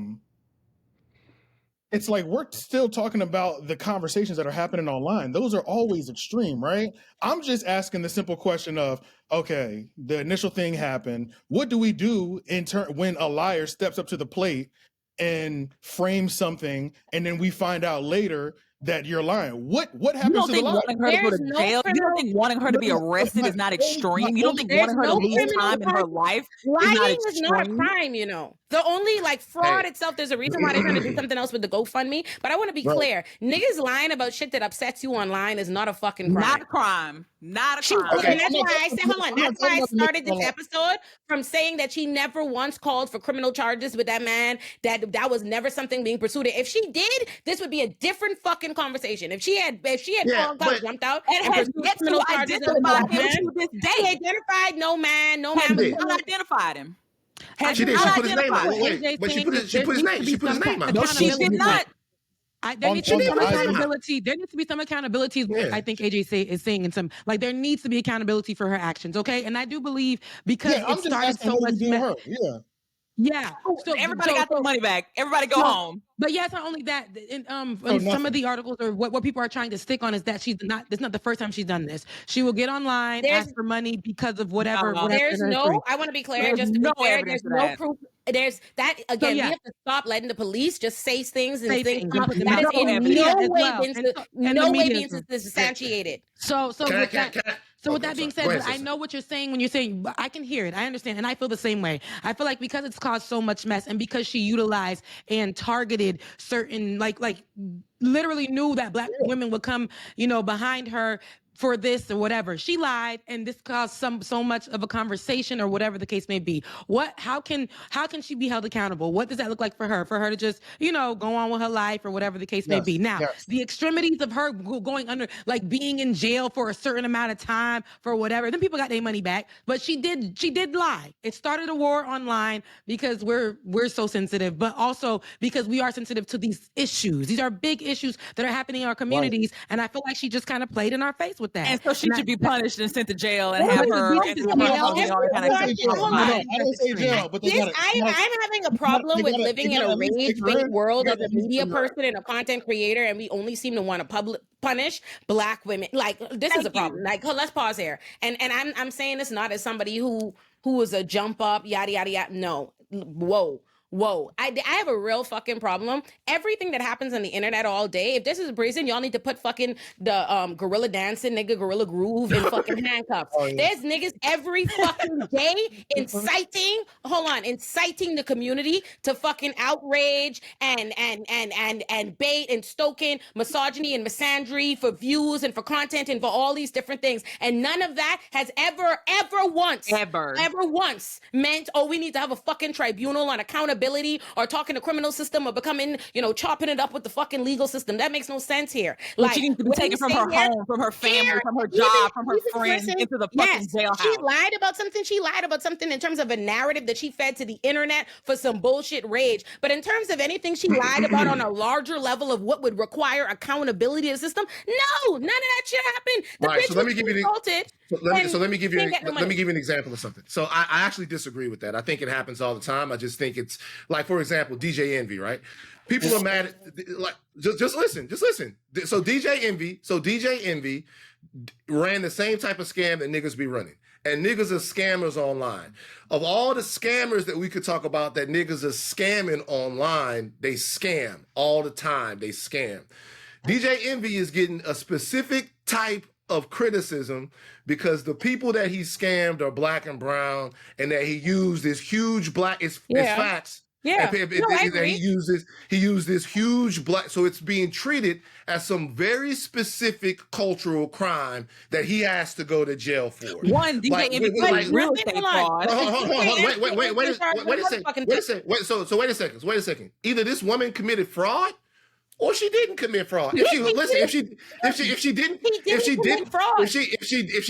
it's like we're still talking about the conversations that are happening online. Those are always extreme, right? I'm just asking the simple question of, okay, the initial thing happened. What do we do in turn when a liar steps up to the plate and frames something, and then we find out later that you're lying? What happens to the liar? You don't think wanting her to be arrested is not extreme? You don't think wanting her to lose time in her life lying is not a crime, you know? The only like fraud Hey. itself, there's a reason why they're trying to do something else with the GoFundMe. But I want to be clear: niggas lying about shit that upsets you online is not a fucking crime. Not a crime. Not a crime. Okay. And that's why I said, hold on. That's why I started this episode from saying that she never once called for criminal charges with that man. That was never something being pursued. If she did, this would be a different fucking conversation. If she had called up, jumped out, and has yet to identify him to this day. She identified no man. Unidentified him. She did. She put his name out. Wait, but she put his name. She put his name out. No, she did not. There needs to be some accountability. There needs to be some accountability. Yeah. I think AJ is saying in some like there needs to be accountability for her actions. Okay, and I do believe because it started so much. Yeah. So everybody got their money back. Everybody go home. But yeah, it's not only that. In some of the articles or what people are trying to stick on is that it's not the first time she's done this. She will get online, ask for money because of whatever. There's no. I want to be clear. Just to be clear, there's no proof. There's that again. We have to stop letting the police just say things and things. That is in no way being substantiated. So with that being said, I know what you're saying when you're saying, I can hear it. I understand. And I feel the same way. I feel like because it's caused so much mess and because she utilized and targeted certain, like literally knew that Black women would come, behind her for this or whatever. She lied and this caused so much of a conversation or whatever the case may be. How can she be held accountable? What does that look like for her? For her to just, go on with her life or whatever the case may be. Now, the extremities of her going under, like being in jail for a certain amount of time for whatever, then people got their money back. But she did lie. It started a war online because we're so sensitive, but also because we are sensitive to these issues. These are big issues that are happening in our communities. Right. And I feel like she just kind of played in our face with that. And so she should be punished and sent to jail and have her. I don't say jail, but I'm having a problem with living in a rage-based world as a media person and a content creator, and we only seem to want to punish Black women. Like this is a problem. Like let's pause here. And I'm saying this not as somebody who was a jump up, yada yada yada. No, whoa. I have a real fucking problem. Everything that happens on the internet all day, if this is brazen, y'all need to put fucking the gorilla dancing nigga, gorilla groove in fucking handcuffs. There's niggas every fucking day inciting the community to fucking outrage and bait and stoking misogyny and misandry for views and for content and for all these different things. And none of that has ever once meant, we need to have a fucking tribunal on accountability or talking to criminal system or becoming, chopping it up with the fucking legal system. That makes no sense here. Like she needs to be taken from her home, from her family, from her job, from her friends into the fucking jailhouse. She lied about something in terms of a narrative that she fed to the internet for some bullshit rage. But in terms of anything she lied about on a larger level of what would require accountability of the system, no, none of that shit happened. The bitch let me give you assaulted. Let me give you an example of something. So I actually disagree with that. I think it happens all the time. I just think it's like, for example, DJ Envy, right? People are mad at, like, just listen. So DJ Envy ran the same type of scam that niggas be running. And niggas are scammers online. Of all the scammers that we could talk about that niggas are scamming online, they scam all the time. They scam. DJ Envy is getting a specific type of criticism because the people that he scammed are Black and brown, and that he used this huge black. It's facts. Yeah, he used this huge black. So it's being treated as some very specific cultural crime that he has to go to jail for. One DJ Envy real estate fraud. Wait a second. Either this woman committed fraud, or she didn't commit fraud. If she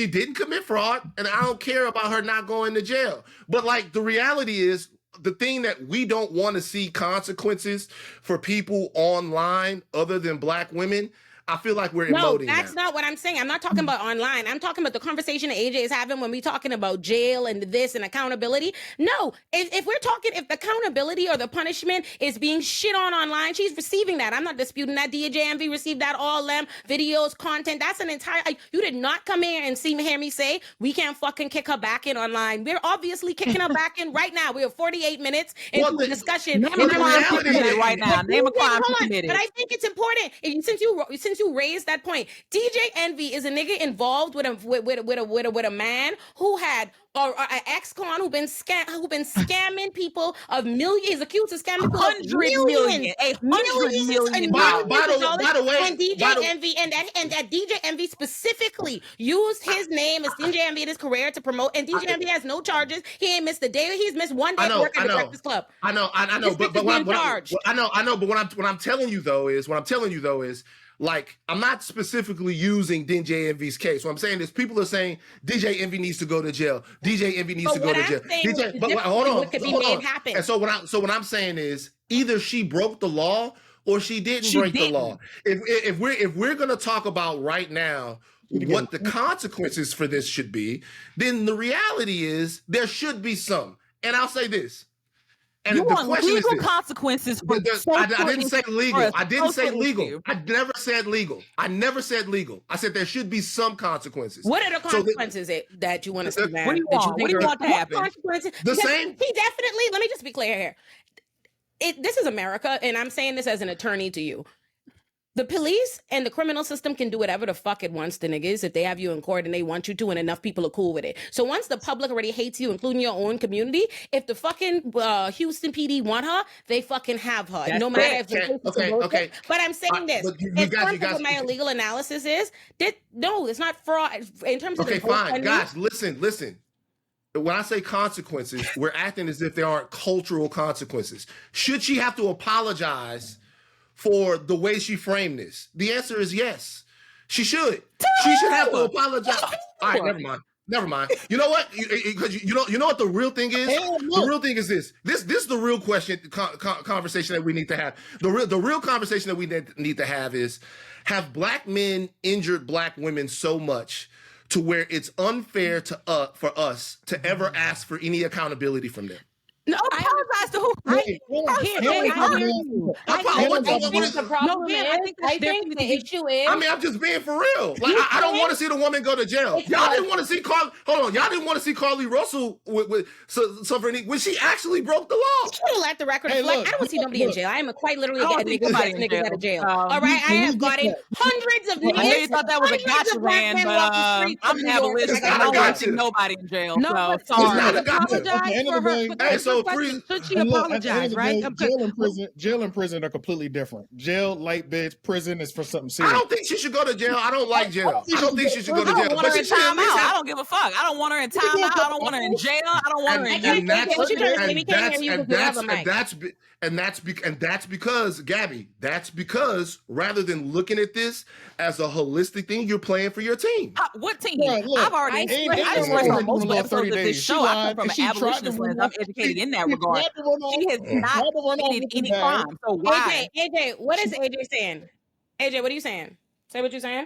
didn't commit fraud, and I don't care about her not going to jail. But like the reality is, the thing that we don't want to see consequences for people online other than Black women, I feel like we're emoting. No, that's not what I'm saying. I'm not talking about online. I'm talking about the conversation that AJ is having when we talking about jail and this and accountability. No, if the accountability or the punishment is being shit on online, she's receiving that. I'm not disputing that. DJ Envy received that, all them videos, content. That's an entire. You did not come here and hear me say we can't fucking kick her back in online. We're obviously kicking her back in right now. We have 48 minutes into the discussion. Name a crime she committed right now. Name a crime she committed. But I think it's important since since you raised that point, DJ Envy is a nigga involved with a man who had or an ex-con who been scamming people of millions. He's accused of scamming people of millions. By the way, and DJ Envy and that DJ Envy specifically used his name as DJ Envy in his career to promote. And DJ Envy has no charges. He ain't missed a day. He's missed one day of work at the Breakfast Club. I know. But what I'm telling you though is. Like, I'm not specifically using DJ Envy's case. What I'm saying is people are saying DJ Envy needs to go to jail. DJ Envy needs to go to jail. Hold on. And so what I'm saying is either she broke the law or she didn't break the law. If we're gonna talk about right now what the consequences for this should be, then the reality is there should be some. And I'll say this. And you the want question legal is consequences for I didn't say legal. I didn't say legal. I never said legal. I said there should be some consequences. What are the consequences that you want to see, man? What do you want to happen? The same. He definitely, let me just be clear here. This is America, and I'm saying this as an attorney to you. The police and the criminal system can do whatever the fuck it wants to niggas if they have you in court and they want you to, and enough people are cool with it. So once the public already hates you, including your own community, if the fucking Houston PD want her, they fucking have her. That's no matter if okay. But I'm saying this. In terms of what my illegal analysis is, no, it's not fraud. In terms of fine. Guys, listen. When I say consequences, we're acting as if there aren't cultural consequences. Should she have to apologize for the way she framed this? The answer is yes. She should. She should have to apologize. All right, never mind. You know what? Because you know what the real thing is? The real thing is this. This is the real question, conversation that we need to have. The real conversation that we need to have is, have black men injured black women so much to where it's unfair for us to ever ask for any accouability from them? No, I apologize to who? I think the issue is. I mean, I'm just being for real. Like, I don't want to see the woman go to jail. Y'all didn't want to see Carly. Hold on, y'all didn't want to see Carly Russell with suffering when she actually broke the law. You let the record reflect. I don't see nobody in jail. I am quite literally getting niggas out of jail. All right, I have gotten hundreds of niggas. I know you thought that was a gotcha, man, but I'm an abolitionist. I don't want to see nobody in jail. No, sorry. Hey, so should she apologize, right? Jail and prison are completely different. Jail, light bids, prison is for something serious. I don't think she should go to jail. I don't like jail. I don't think she should go to jail. I don't want her in timeout. I don't give a fuck. I don't want her in timeout. I don't want her in jail. I don't want her in jail. And that's because, Gabby, rather than looking at this as a holistic thing, you're playing for your team. What team? I've already expressed on multiple episodes of this show. I come from an abolitionist lens. I'm educated in that regard. She has not committed any crime. So why? AJ, what is AJ saying? AJ, what are you saying? Say what you're saying.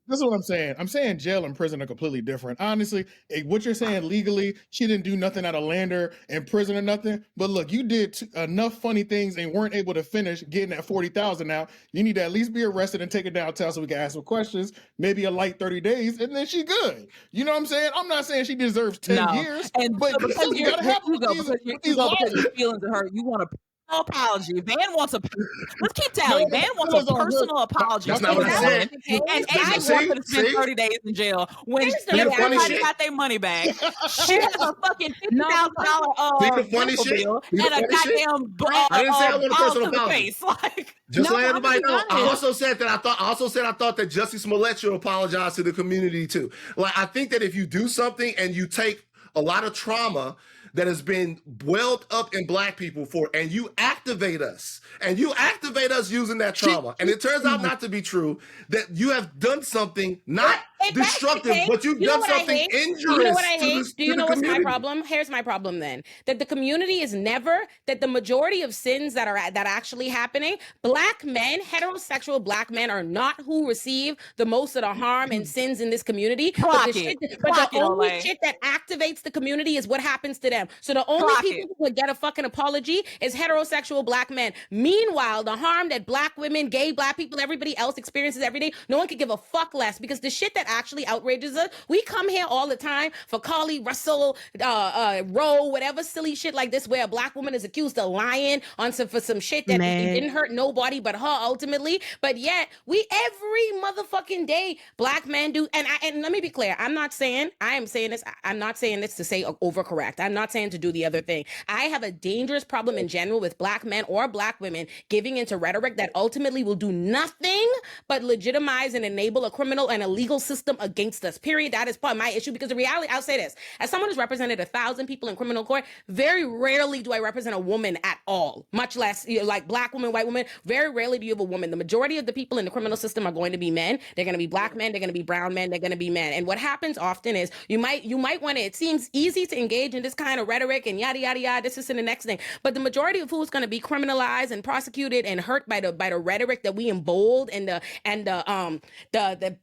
This is what I'm saying. I'm saying jail and prison are completely different. Honestly, what you're saying legally, she didn't do nothing out of lander in prison or nothing. But look, you did enough funny things and weren't able to finish getting that 40,000 out. You need to at least be arrested and taken downtown so we can ask some questions. Maybe a light 30 days, and then she good. You know what I'm saying? I'm not saying she deserves 10 years, but because you gotta have these feelings of her, you want to. Apology. Van wants let's keep tallying. Van wants a personal apology. That's not what I said. And AJ wants to spend 30 days in jail when everybody got their money back. She has a fucking $50,000 bill and a goddamn I didn't say I want a personal apology. Like, just let everybody know. I also said I thought that Jussie Smollett should apologize to the community too. Like, I think that if you do something and you take a lot of trauma that has been welled up in black people and you activate us using that trauma. And it turns out not to be true, that you have done something not destructive, but you've done something injurious. You know what I hate? Do you know what's my problem? Here's my problem then. That the community is that the majority of sins that are actually happening, black men, heterosexual black men are not who receive the most of the harm and sins in this community. But the only shit that activates the community is what happens to them. So the only people who would get a fucking apology is heterosexual black men. Meanwhile, the harm that black women, gay black people, everybody else experiences every day, no one could give a fuck less, because the shit that actually outrages us. We come here all the time for Carly Russell, Roe, whatever silly shit like this, where a black woman is accused of lying for some shit that didn't hurt nobody but her ultimately. But yet we every motherfucking day black men do. And let me be clear. I'm not saying this to say overcorrect. I'm not saying to do the other thing. I have a dangerous problem in general with black men or black women giving into rhetoric that ultimately will do nothing but legitimize and enable a criminal and a legal system against us. Period. That is part of my issue, because the reality, I'll say this, as someone who's represented 1,000 people in criminal court, very rarely do I represent a woman at all, much less like black woman, white woman. Very rarely do you have a woman. The majority of the people in the criminal system are going to be men. They're going to be black men. They're going to be brown men. They're going to be men. And what happens often is you might want to, it seems easy to engage in this kind of rhetoric and yada, yada, yada, this and the next thing. But the majority of who's going to be criminalized and prosecuted and hurt by the rhetoric that we embold and the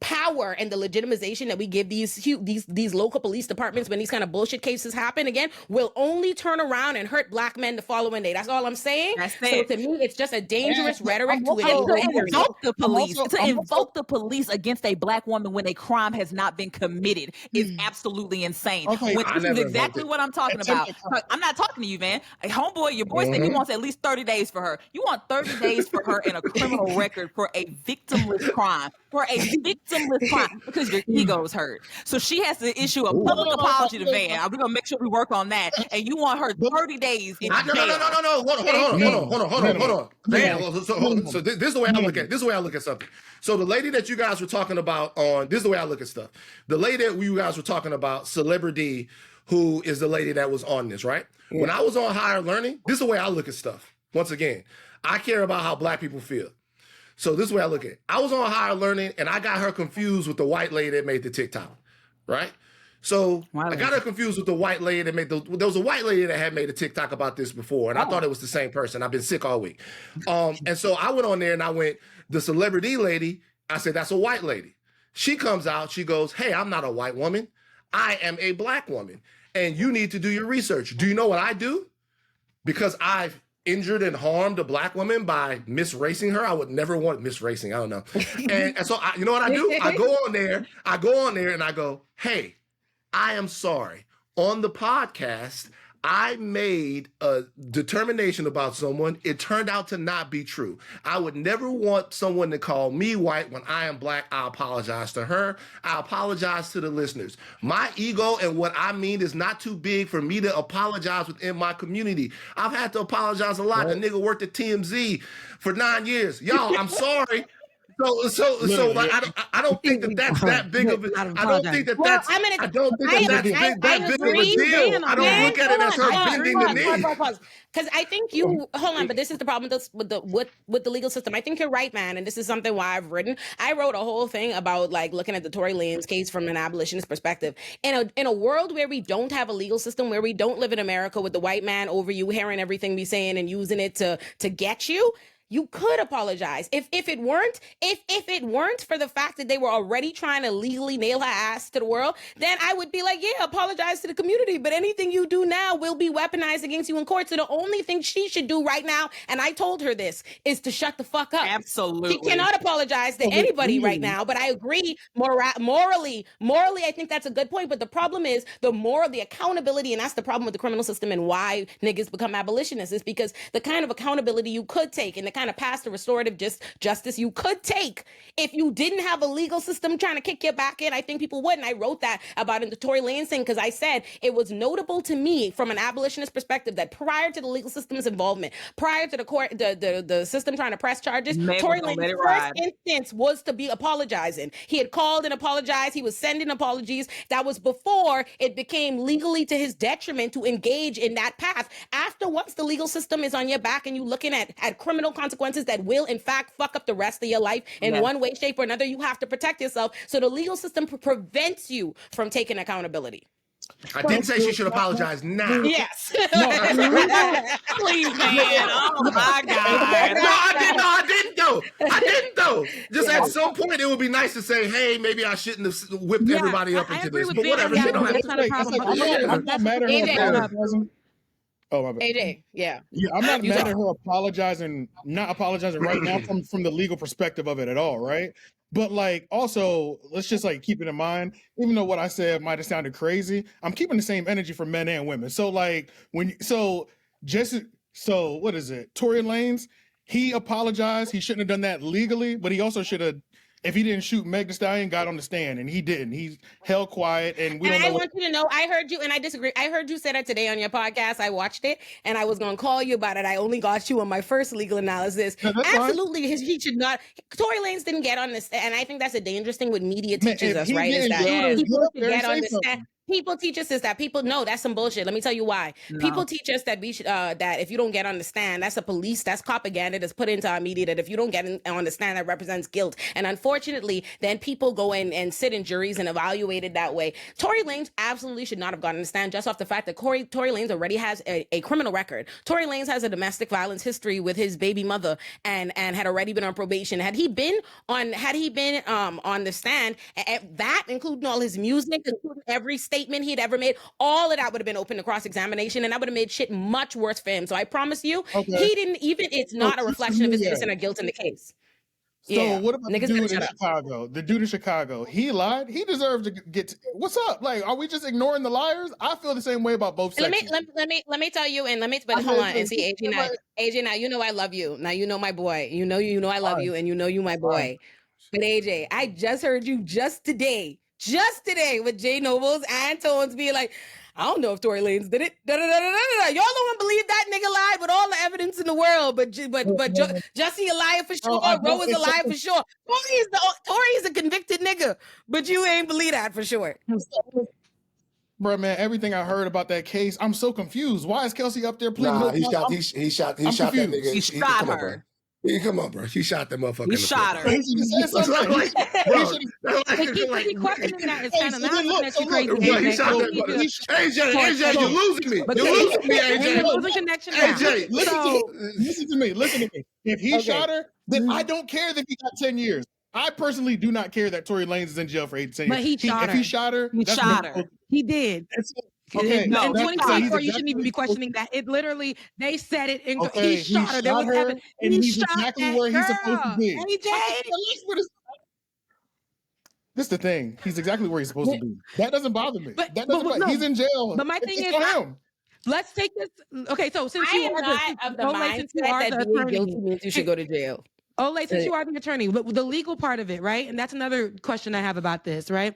power and the legitimization that we give these local police departments when these kind of bullshit cases happen again will only turn around and hurt black men the following day. That's all I'm saying. So to me, it's just a dangerous rhetoric to invoke the police. To invoke the police against a black woman when a crime has not been committed is absolutely insane. Okay, This is exactly what I'm talking about. I'm not talking to you, man. Homeboy, your boy said he wants at least 30 days for her. You want 30 days for her in a criminal record for a victimless crime. Because your ego is hurt. So she has to issue a public apology to Van. We're gonna make sure we work on that. And you want her 30 days in jail. No. Hold on. Van, so this is the way I look at it. This is the way I look at something. So the lady that you guys were talking about this is the way I look at stuff. The lady that you guys were talking about, Celebrity, who is the lady that was on this, right? Yeah. When I was on Higher Learning, this is the way I look at stuff. Once again, I care about how black people feel. So this is the way I look at it. I was on Higher Learning and I got her confused with the white lady that made the TikTok, right? So I got her confused with the white lady that made there was a white lady that had made a TikTok about this before, and I thought it was the same person. I've been sick all week. And so I went on there and I went, the Celebrity lady, I said, that's a white lady. She comes out, she goes, hey, I'm not a white woman. I am a black woman. And you need to do your research. Do you know what I do? Because I've injured and harmed a black woman by misracing her. I would never want misracing. I don't know. And so you know what I do? I go on there and I go, hey, I am sorry. On the podcast, I made a determination about someone. It turned out to not be true. I would never want someone to call me white when I am black. I apologize to her. I apologize to the listeners. My ego and what I mean is not too big for me to apologize within my community. I've had to apologize a lot. The nigga worked at TMZ for 9 years. Y'all, I'm sorry. So like I don't think that's that big of a I don't think that's that big of a deal. I don't look at it as her bending the knee. Because I think hold on, but this is the problem with the legal system. I think you're right, man, and this is something why I've written. I wrote a whole thing about like looking at the Tory Lanez case from an abolitionist perspective. In a world where we don't have a legal system, where we don't live in America with the white man over you, hearing everything we saying and using it to get you. You could apologize if it weren't for the fact that they were already trying to legally nail her ass to the world. Then I would be like, yeah, apologize to the community. But anything you do now will be weaponized against you in court. So the only thing she should do right now, and I told her this, is to shut the fuck up. Absolutely, she cannot apologize to anybody right now. But I agree, morally, I think that's a good point. But the problem is the accountability, and that's the problem with the criminal system and why niggas become abolitionists, is because the kind of accountability you could take and the kind of past the restorative justice you could take if you didn't have a legal system trying to kick you back in, I think people would. And I wrote that about in the Tory Lanez thing because I said it was notable to me from an abolitionist perspective that prior to the legal system's involvement, prior to the court, the system trying to press charges, Tory Lanez's first instance was to be apologizing. He had called and apologized. He was sending apologies. That was before it became legally to his detriment to engage in that path. After once the legal system is on your back and you're looking at criminal consequences that will in fact fuck up the rest of your life in one way, shape, or another, you have to protect yourself. So the legal system prevents you from taking accountability. I didn't say she should apologize now. Yes. Please, man. Oh my God. No, I didn't though. Just at some point, it would be nice to say, hey, maybe I shouldn't have whipped everybody up into this. But whatever. That's not a problem. Oh, my bad. AJ, yeah. Yeah, I'm not You mad talk. at her not apologizing right now from the legal perspective of it at all, right? But like, also, let's just like keep it in mind, even though what I said might have sounded crazy, I'm keeping the same energy for men and women. So like what is it? Tory Lanez, he apologized. He shouldn't have done that legally, but he also should have, if he didn't shoot Meg Thee Stallion, got on the stand, and he didn't. He held quiet, and we don't know. I want you to know, I heard you, and I disagree. I heard you say that today on your podcast. I watched it, and I was going to call you about it. I only got you on my first legal analysis. No, absolutely, he should not. Tory Lanez didn't get on this, and I think that's a dangerous thing with media teaches us, right? Is that people get on the stand. People teach us that people know that's some bullshit. Let me tell you why. No. People teach us that we should that if you don't get on the stand, that's that's propaganda that's put into our media, that if you don't get on the stand, that represents guilt. And unfortunately, then people go in and sit in juries and evaluate it that way. Tory Lanez absolutely should not have gotten on the stand just off the fact that Tory Lanez already has a criminal record. Tory Lanez has a domestic violence history with his baby mother and had already been on probation. Had he been on the stand, that including all his music, including every statement he'd ever made, all of that would have been open to cross-examination, and that would have made shit much worse for him. So I promise you, he didn't even, it's not a reflection of his innocence or guilt in the case. So what about the dude in Chicago? The dude in Chicago, he lied. He deserves to get. What's up? Like, are we just ignoring the liars? I feel the same way about both sections. Let me tell you, and but hold on and see, AJ. Now you know I love you. Now you know my boy. You know I love you, and you know you my boy. But AJ, I just heard you just today with Jay Nobles and Tones being like, I don't know if Tory Lanez did it. Y'all don't want to believe that nigga lied with all the evidence in the world, but Jussie a liar for sure. Ro is a liar for sure. Tory is a convicted nigga, but you ain't believe that for sure. Bro, man, everything I heard about that case, I'm so confused. Why is Kelsey up there pleading? Nah, he shot that nigga. He shot her. Come on, bro. He shot that motherfucker. He shot her. He questioning that is kind of not that she crazy. He shot that. AJ, you're losing me. You're losing me, AJ. Losing connection. AJ, listen to me. If he shot her, then I don't care that he got 10 years. I personally do not care that Tory Lanez is in jail for 8 to 10 years. But if he shot her, he did. Okay, no, in 2024, you shouldn't even be questioning that. It literally, they said it. He shot her. There was evidence. And he's exactly where he's supposed to be. This is the thing. He's exactly where he's supposed to be. That doesn't bother me. He's in jail. But my thing is, let's take this. Okay, so since you are the attorney, means you should go to jail. Olay, since you are the attorney, the legal part of it, right? And that's another question I have about this, right?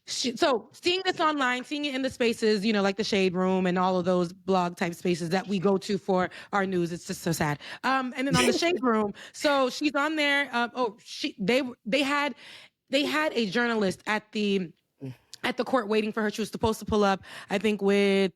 So seeing this online, seeing it in the spaces, like the Shade Room and all of those blog type spaces that we go to for our news, it's just so sad. And then on the Shade Room, so she's on there. They had a journalist at the court waiting for her. She was supposed to pull up, I think, with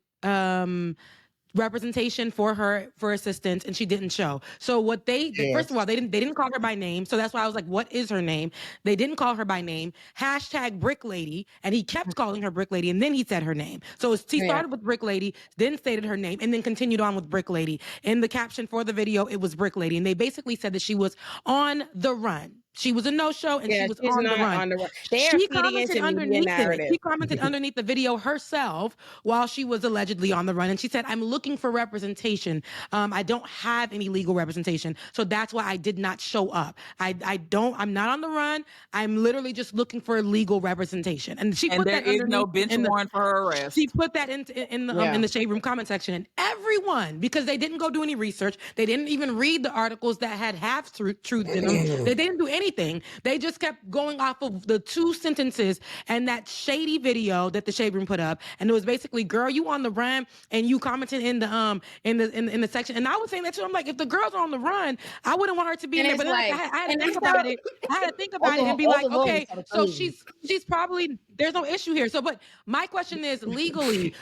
representation for assistance, and she didn't show. So what first of all, they didn't call her by name. So that's why I was like, what is her name? They didn't call her by name. # Brick Lady, and he kept calling her Brick Lady, and then he said her name. So he started with Brick Lady, then stated her name, and then continued on with Brick Lady. In the caption for the video, it was Brick Lady, and they basically said that she was on the run. She was a no-show, and she was on the run. She commented underneath it. She commented underneath the video herself while she was allegedly on the run, and she said, "I'm looking for representation. I don't have any legal representation, so that's why I did not show up. I'm not on the run. I'm literally just looking for legal representation." And she put that is no bench warrant for her arrest. She put that in the Shade Room comment section, and everyone, because they didn't go do any research, they didn't even read the articles that had half truth in them. They didn't do anything. They just kept going off of the 2 sentences and that shady video that the Shade Room put up, and it was basically, "Girl, you on the run," and you commented in the section. And I was saying that too. I'm like, if the girl's on the run, I wouldn't want her to be in there. But I had to think about it. I had to think about it and be like, okay, so she's probably, there's no issue here. So, but my question is, legally,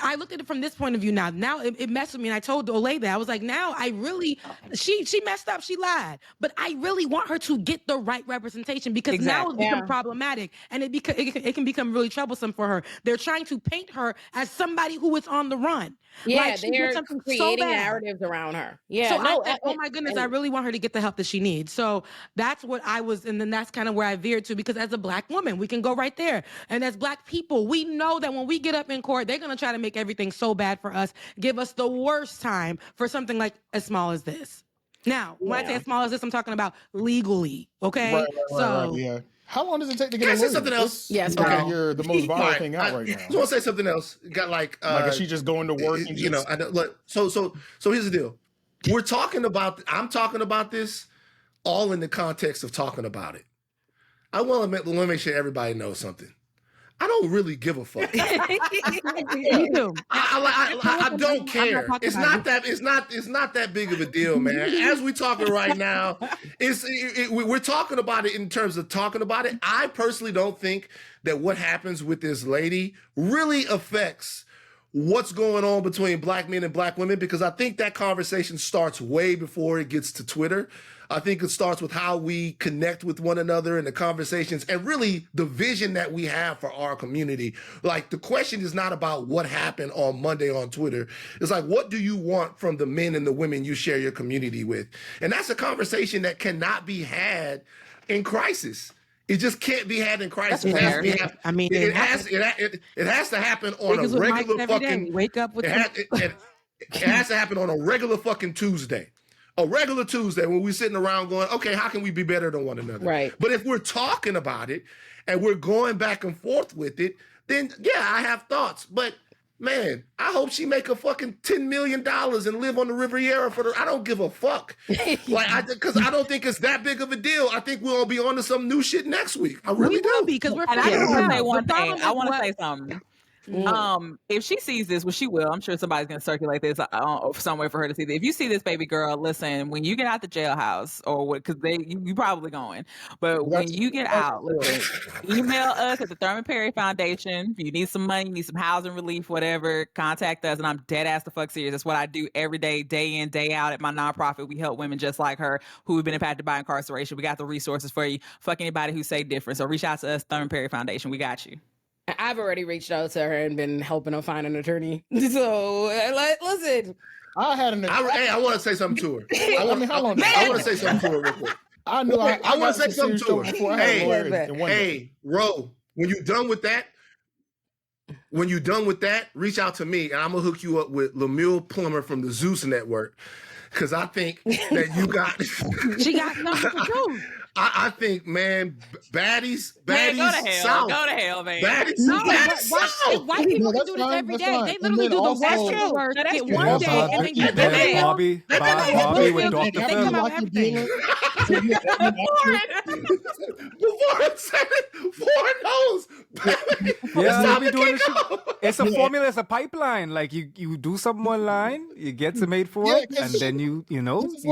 I looked at it from this point of view now. Now it messed with me, and I told Olay that. I was like, now I really, she messed up, she lied, but I really want her to get the right representation, because now it's become problematic, and it can become really troublesome for her. They're trying to paint her as somebody who is on the run. Yeah, like they're creating narratives around her. Yeah. So oh my goodness, I really want her to get the help that she needs. So that's what I was, and then that's kind of where I veered to, because as a Black woman, we can go right there. And as Black people, we know that when we get up in court, they're going to try to to make everything so bad for us, give us the worst time for something like as small as this. Now, when I say as small as this, I'm talking about legally, okay? Right, yeah. How long does it take to get Can I a say lawyer? something else? Yes, okay. girl. You're the most viral thing out right now. I just want to say something else. Got like is she just going to work and you know, I know, look, so here's the deal. I'm talking about this all in the context of talking about it. I want to make sure everybody knows something. I don't really give a fuck. Me too. I don't care. It's not that big of a deal, man. As we talking right now, we're talking about it in terms of talking about it. I personally don't think that what happens with this lady really affects what's going on between black men and black women, because I think that conversation starts way before it gets to Twitter. I think it starts with how we connect with one another and the conversations and really the vision that we have for our community. Like, the question is not about what happened on Monday on Twitter. It's like, what do you want from the men and the women you share your community with? And that's a conversation that cannot be had in crisis. It just can't be had in crisis. It has to happen on a regular fucking. Wake up with it has to happen on a regular fucking Tuesday. A regular Tuesday when we're sitting around going, okay, how can we be better than one another? Right. But if we're talking about it and we're going back and forth with it, then yeah, I have thoughts. But man, I hope she make a fucking $10 million and live on the Riviera I don't give a fuck. Because I don't think it's that big of a deal. I think we'll be on to some new shit next week. I really do. Because we're. And I just want to say one thing. I want to say something. If she sees this, well, she will. I'm sure somebody's gonna circulate this somewhere for her to see this. If you see this, baby girl, listen. When you get out the jailhouse, or what? Because you probably going. But when you get out, listen, email us at the Thurman Perry Foundation. If you need some money, you need some housing relief, whatever, contact us. And I'm dead ass the fuck serious. That's what I do every day, day in, day out at my nonprofit. We help women just like her who have been impacted by incarceration. We got the resources for you. Fuck anybody who say different. So reach out to us, Thurman Perry Foundation. We got you. I've already reached out to her and been helping her find an attorney. So listen, I had an. I want to say something to her. I want to say something to her real quick. I know. I want to say something to her. Hey, Ro, when you're done with that, reach out to me and I'm gonna hook you up with Lemuel Plummer from the Zeus Network, because I think that you got. She got something to do. I think, man, baddies, man, go to hell, south. Go to hell, man. Baddies, south. White people do this every day. They literally do the worst. Get one day and then get the day. Bobby with Dr. They come out everything. Before I said it, foreign knows. Yeah, we doing this shit. It's a formula, it's a pipeline. Like you do something online, you get some made for it, and then you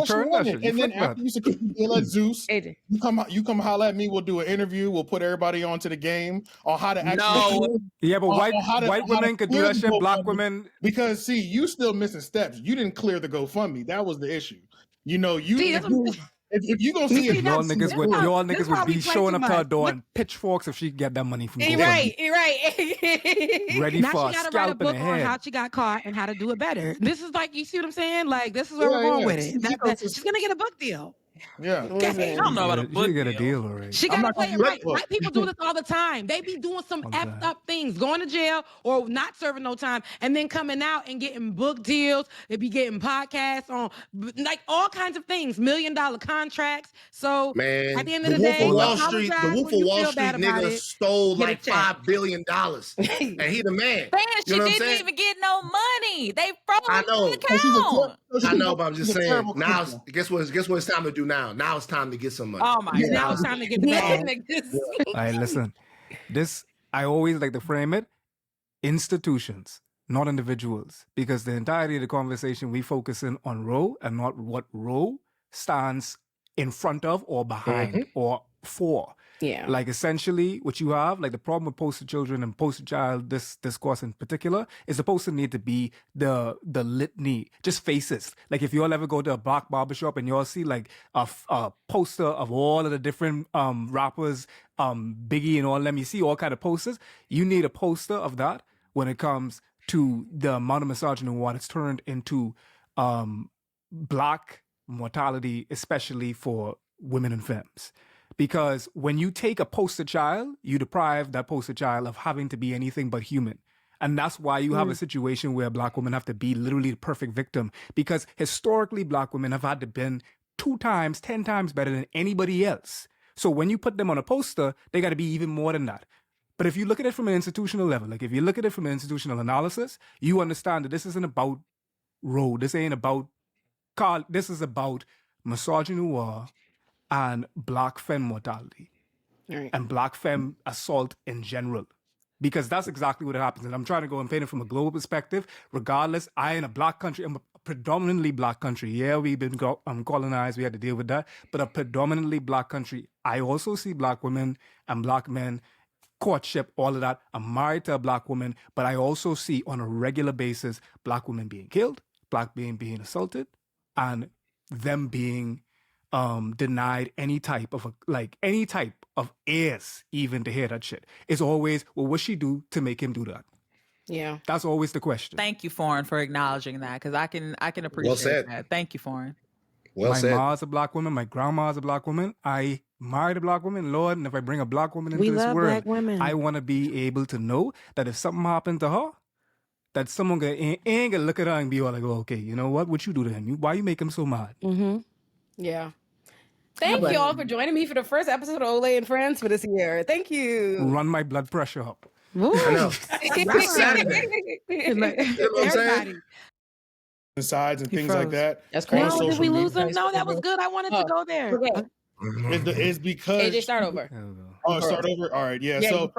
turn that shit. And then after you secure the deal at Zeus, you come holler at me. We'll do an interview. We'll put everybody onto the game on how to actually. Yeah, but white women could do that shit. Black women, because see, you still missing steps. You didn't clear the GoFundMe. That was the issue. If you gonna see it, y'all niggas would be showing up to her door and pitchforks if she get that money from GoFundMe. Right. Ready now for she a gotta write a scalp in book the on head. how she got caught and how to do it better. This is like, you see what I'm saying? Like, this is where we're going with it. She's gonna get a book deal. Yeah. I don't know about a book. You get a deal already. She gotta play it right. White people do this all the time. They be doing some effed up things, going to jail or not serving no time, and then coming out and getting book deals. They be getting podcasts on, like, all kinds of things, $1 million contracts. So man, at the end of the day, the Wolf of Wall Street nigga stole like $5 billion, and he the man. Man, she didn't even get no money. They froze the account. I know, but I'm just saying. Now, guess what it's time to do now? Now it's time to get some money. Oh my God. Now it's time to get the bag. All right, listen. This, I always like to frame it, institutions, not individuals, because the entirety of the conversation we focus in on Roe and not what Roe stands in front of or behind or for. Yeah. Like, essentially what you have, like, the problem with poster children and poster child discourse in particular is supposed to need to be the litany, just faces. Like, if you all ever go to a black barbershop and you all see like a poster of all of the different rappers, Biggie and all them, you see all kind of posters. You need a poster of that when it comes to the amount of misogyny and what it's turned into black mortality, especially for women and femmes. Because when you take a poster child, you deprive that poster child of having to be anything but human. And that's why you have a situation where Black women have to be literally the perfect victim, because historically Black women have had to been 2 times, 10 times better than anybody else. So when you put them on a poster, they got to be even more than that. But if you look at it from an institutional level, like if you look at it from an institutional analysis, you understand that this isn't about Roe. This ain't about Carl. This is about misogynoir and Black femme mortality and Black femme assault in general. Because that's exactly what happens. And I'm trying to go and paint it from a global perspective. Regardless, I in a Black country, I'm a predominantly Black country. Yeah, we've been colonized. We had to deal with that. But a predominantly Black country. I also see Black women and Black men, courtship, all of that. I'm married to a Black woman, but I also see on a regular basis Black women being killed, Black being assaulted, and them being denied any type of heirs even to hear that shit. It's always, well, what'd she do to make him do that? Yeah, that's always the question. Thank you, Foreign, for acknowledging that, because I can appreciate that. Thank you, Foreign. My ma's a Black woman. My grandma's a Black woman. I married a Black woman, Lord, and if I bring a Black woman into this world, I want to be able to know that if something happened to her, that someone ain't gonna look at her and be all like, oh, okay, you know what you do to him? Why you make him so mad? Yeah. Thank you all for joining me for the first episode of Olay and Friends for this year. Thank you. Run my blood pressure up. I know. It's Saturday. You know what I'm saying? Sides and things like that. That's crazy. No, did we lose them? No, that was good. I wanted to go there. Okay. It's because AJ, start over. Oh, start over. All right, yeah. So